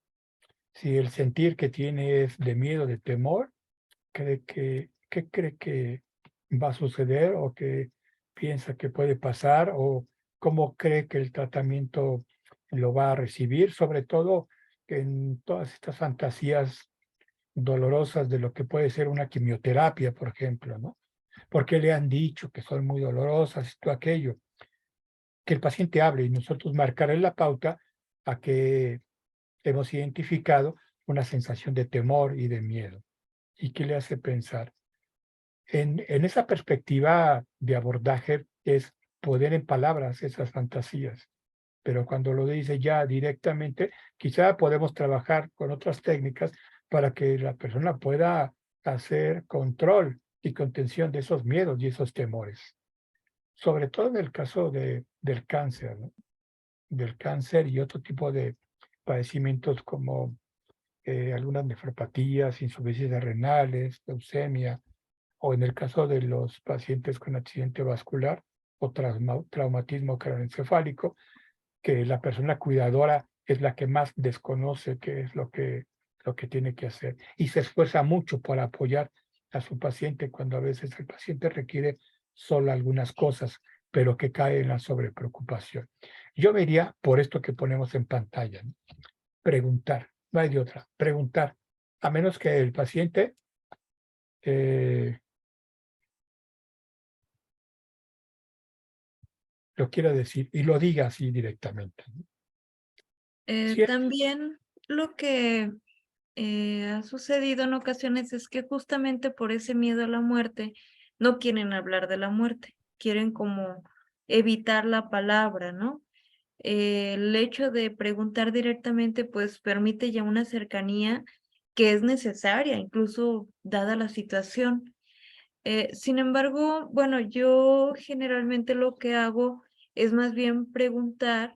Si el sentir que tiene es de miedo, de temor, ¿qué cree que va a suceder o qué piensa que puede pasar o cómo cree que el tratamiento lo va a recibir? Sobre todo en todas estas fantasías dolorosas de lo que puede ser una quimioterapia, por ejemplo, ¿no? Porque le han dicho que son muy dolorosas, esto, aquello. Que el paciente hable y nosotros marcarle la pauta a que hemos identificado una sensación de temor y de miedo. ¿Y qué le hace pensar? En esa perspectiva de abordaje es poner en palabras esas fantasías, pero cuando lo dice ya directamente, quizá podemos trabajar con otras técnicas para que la persona pueda hacer control y contención de esos miedos y esos temores, sobre todo en el caso del cáncer, ¿no? Del cáncer y otro tipo de padecimientos como algunas nefropatías, insuficiencias renales, leucemia, o en el caso de los pacientes con accidente vascular o traumatismo craneoencefálico, que la persona cuidadora es la que más desconoce qué es lo que tiene que hacer y se esfuerza mucho por apoyar a su paciente cuando a veces el paciente requiere solo algunas cosas, pero que cae en la sobrepreocupación. Yo me iría por esto que ponemos en pantalla, ¿no? Preguntar, no hay de otra, preguntar, a menos que el paciente lo quiera decir y lo diga así directamente, ¿no? Sí, También lo que ha sucedido en ocasiones es que justamente por ese miedo a la muerte no quieren hablar de la muerte, quieren como evitar la palabra, ¿no? El hecho de preguntar directamente pues permite ya una cercanía que es necesaria, incluso dada la situación. Sin embargo, bueno, yo generalmente lo que hago es más bien preguntar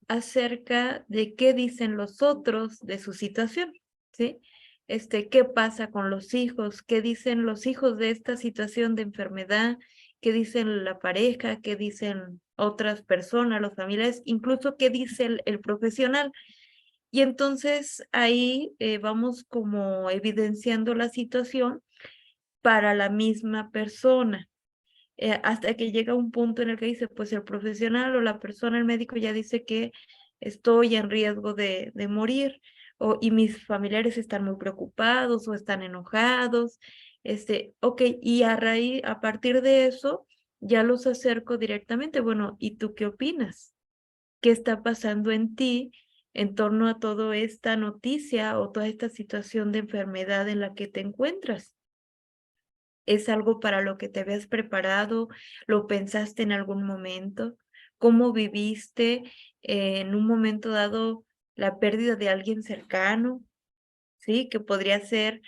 acerca de qué dicen los otros de su situación, ¿sí? ¿Qué pasa con los hijos? ¿Qué dicen los hijos de esta situación de enfermedad? ¿Qué dicen la pareja? ¿Qué dicen otras personas, los familiares? Incluso qué dice el profesional. Y entonces ahí vamos como evidenciando la situación para la misma persona, hasta que llega un punto en el que dice, pues el profesional o la persona, el médico ya dice que estoy en riesgo de morir, y mis familiares están muy preocupados o están enojados, ok, y a partir de eso, ya los acerco directamente, bueno, ¿y tú qué opinas? ¿Qué está pasando en ti en torno a toda esta noticia o toda esta situación de enfermedad en la que te encuentras? ¿Es algo para lo que te habías preparado? ¿Lo pensaste en algún momento? ¿Cómo viviste en un momento dado la pérdida de alguien cercano? ¿sí? Que podría ser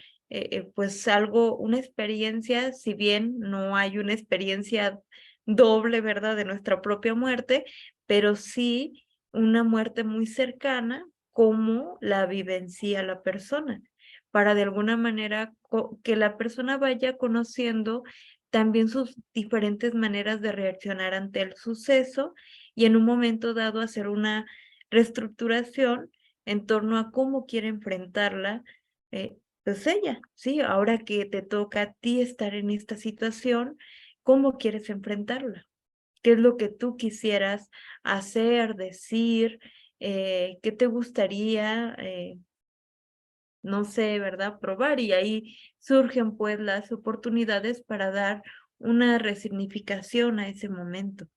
pues algo, una experiencia, si bien no hay una experiencia doble, ¿verdad? De nuestra propia muerte, pero sí una muerte muy cercana como la vivencia la persona, para de alguna manera que la persona vaya conociendo también sus diferentes maneras de reaccionar ante el suceso y en un momento dado hacer una reestructuración en torno a cómo quiere enfrentarla, pues ella, ¿sí? Ahora que te toca a ti estar en esta situación, ¿cómo quieres enfrentarla? ¿Qué es lo que tú quisieras hacer, decir? ¿Qué te gustaría, no sé, ¿verdad? Probar, y ahí surgen pues las oportunidades para dar una resignificación a ese momento,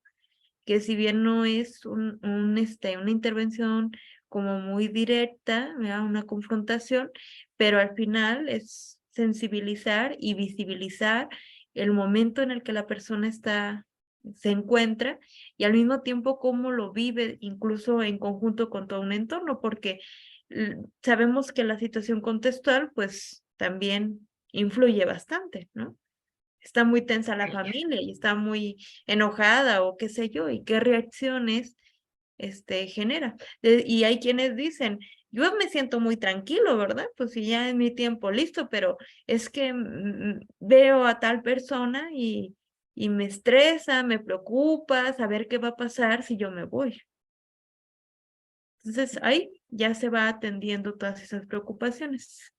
que si bien no es una intervención como muy directa, ¿verdad? Una confrontación, pero al final es sensibilizar y visibilizar el momento en el que la persona se encuentra y al mismo tiempo cómo lo vive, incluso en conjunto con todo un entorno, porque sabemos que la situación contextual pues también influye bastante, ¿no? Está muy tensa la familia y está muy enojada o qué sé yo, y qué reacciones genera. Y hay quienes dicen, yo me siento muy tranquilo, ¿verdad? Pues si ya es mi tiempo listo, pero es que veo a tal persona y me estresa, me preocupa saber qué va a pasar si yo me voy. Entonces ahí ya se va atendiendo todas esas preocupaciones.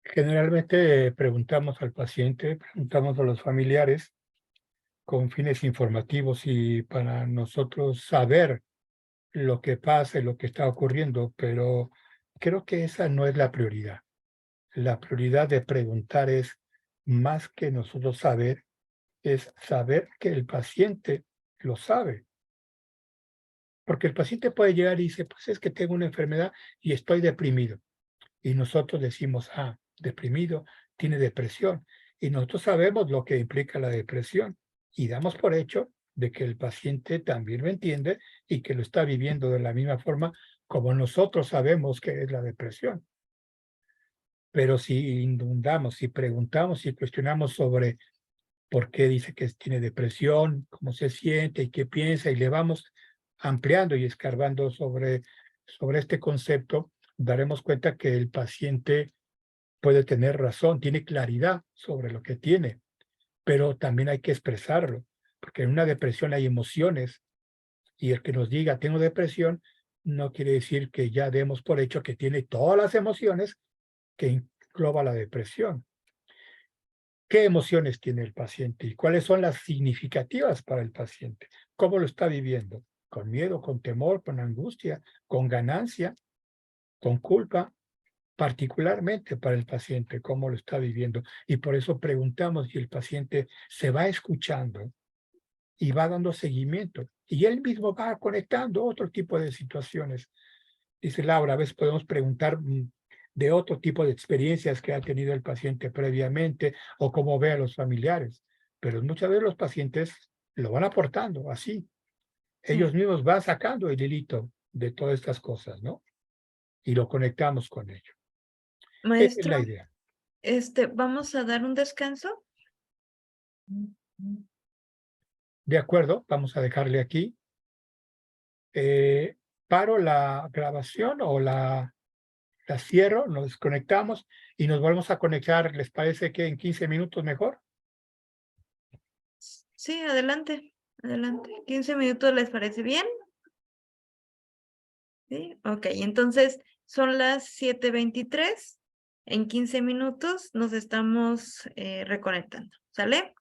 Generalmente preguntamos al paciente, preguntamos a los familiares con fines informativos y para nosotros saber lo que pasa y lo que está ocurriendo, pero creo que esa no es la prioridad. La prioridad de preguntar es, más que nosotros saber, es saber que el paciente lo sabe. Porque el paciente puede llegar y dice, pues es que tengo una enfermedad y estoy deprimido. Y nosotros decimos, deprimido, tiene depresión. Y nosotros sabemos lo que implica la depresión y damos por hecho de que el paciente también lo entiende y que lo está viviendo de la misma forma como nosotros sabemos que es la depresión. Pero si inundamos, si preguntamos, si cuestionamos sobre por qué dice que tiene depresión, cómo se siente y qué piensa, y le vamos ampliando y escarbando sobre este concepto, daremos cuenta que el paciente puede tener razón, tiene claridad sobre lo que tiene, pero también hay que expresarlo, porque en una depresión hay emociones, y el que nos diga tengo depresión no quiere decir que ya demos por hecho que tiene todas las emociones que engloba la depresión. ¿Qué emociones tiene el paciente y cuáles son las significativas para el paciente? ¿Cómo lo está viviendo? ¿Con miedo, con temor, con angustia, con ganancia, con culpa? Particularmente para el paciente, cómo lo está viviendo. Y por eso preguntamos y el paciente se va escuchando y va dando seguimiento. Y él mismo va conectando otro tipo de situaciones. Dice Laura, a veces podemos preguntar de otro tipo de experiencias que ha tenido el paciente previamente o cómo ve a los familiares. Pero muchas veces los pacientes lo van aportando así. Ellos mismos van sacando el hilito de todas estas cosas, ¿no? Y lo conectamos con ello. Esa es la Maestro, idea. ¿vamos a dar un descanso? De acuerdo, vamos a dejarle aquí. Paro la grabación o la cierro, nos desconectamos y nos volvemos a conectar. ¿Les parece que en 15 minutos mejor? Sí, adelante, adelante. 15 minutos, ¿les parece bien? Sí, ok, entonces son las 7:23. En 15 minutos nos estamos reconectando, ¿sale?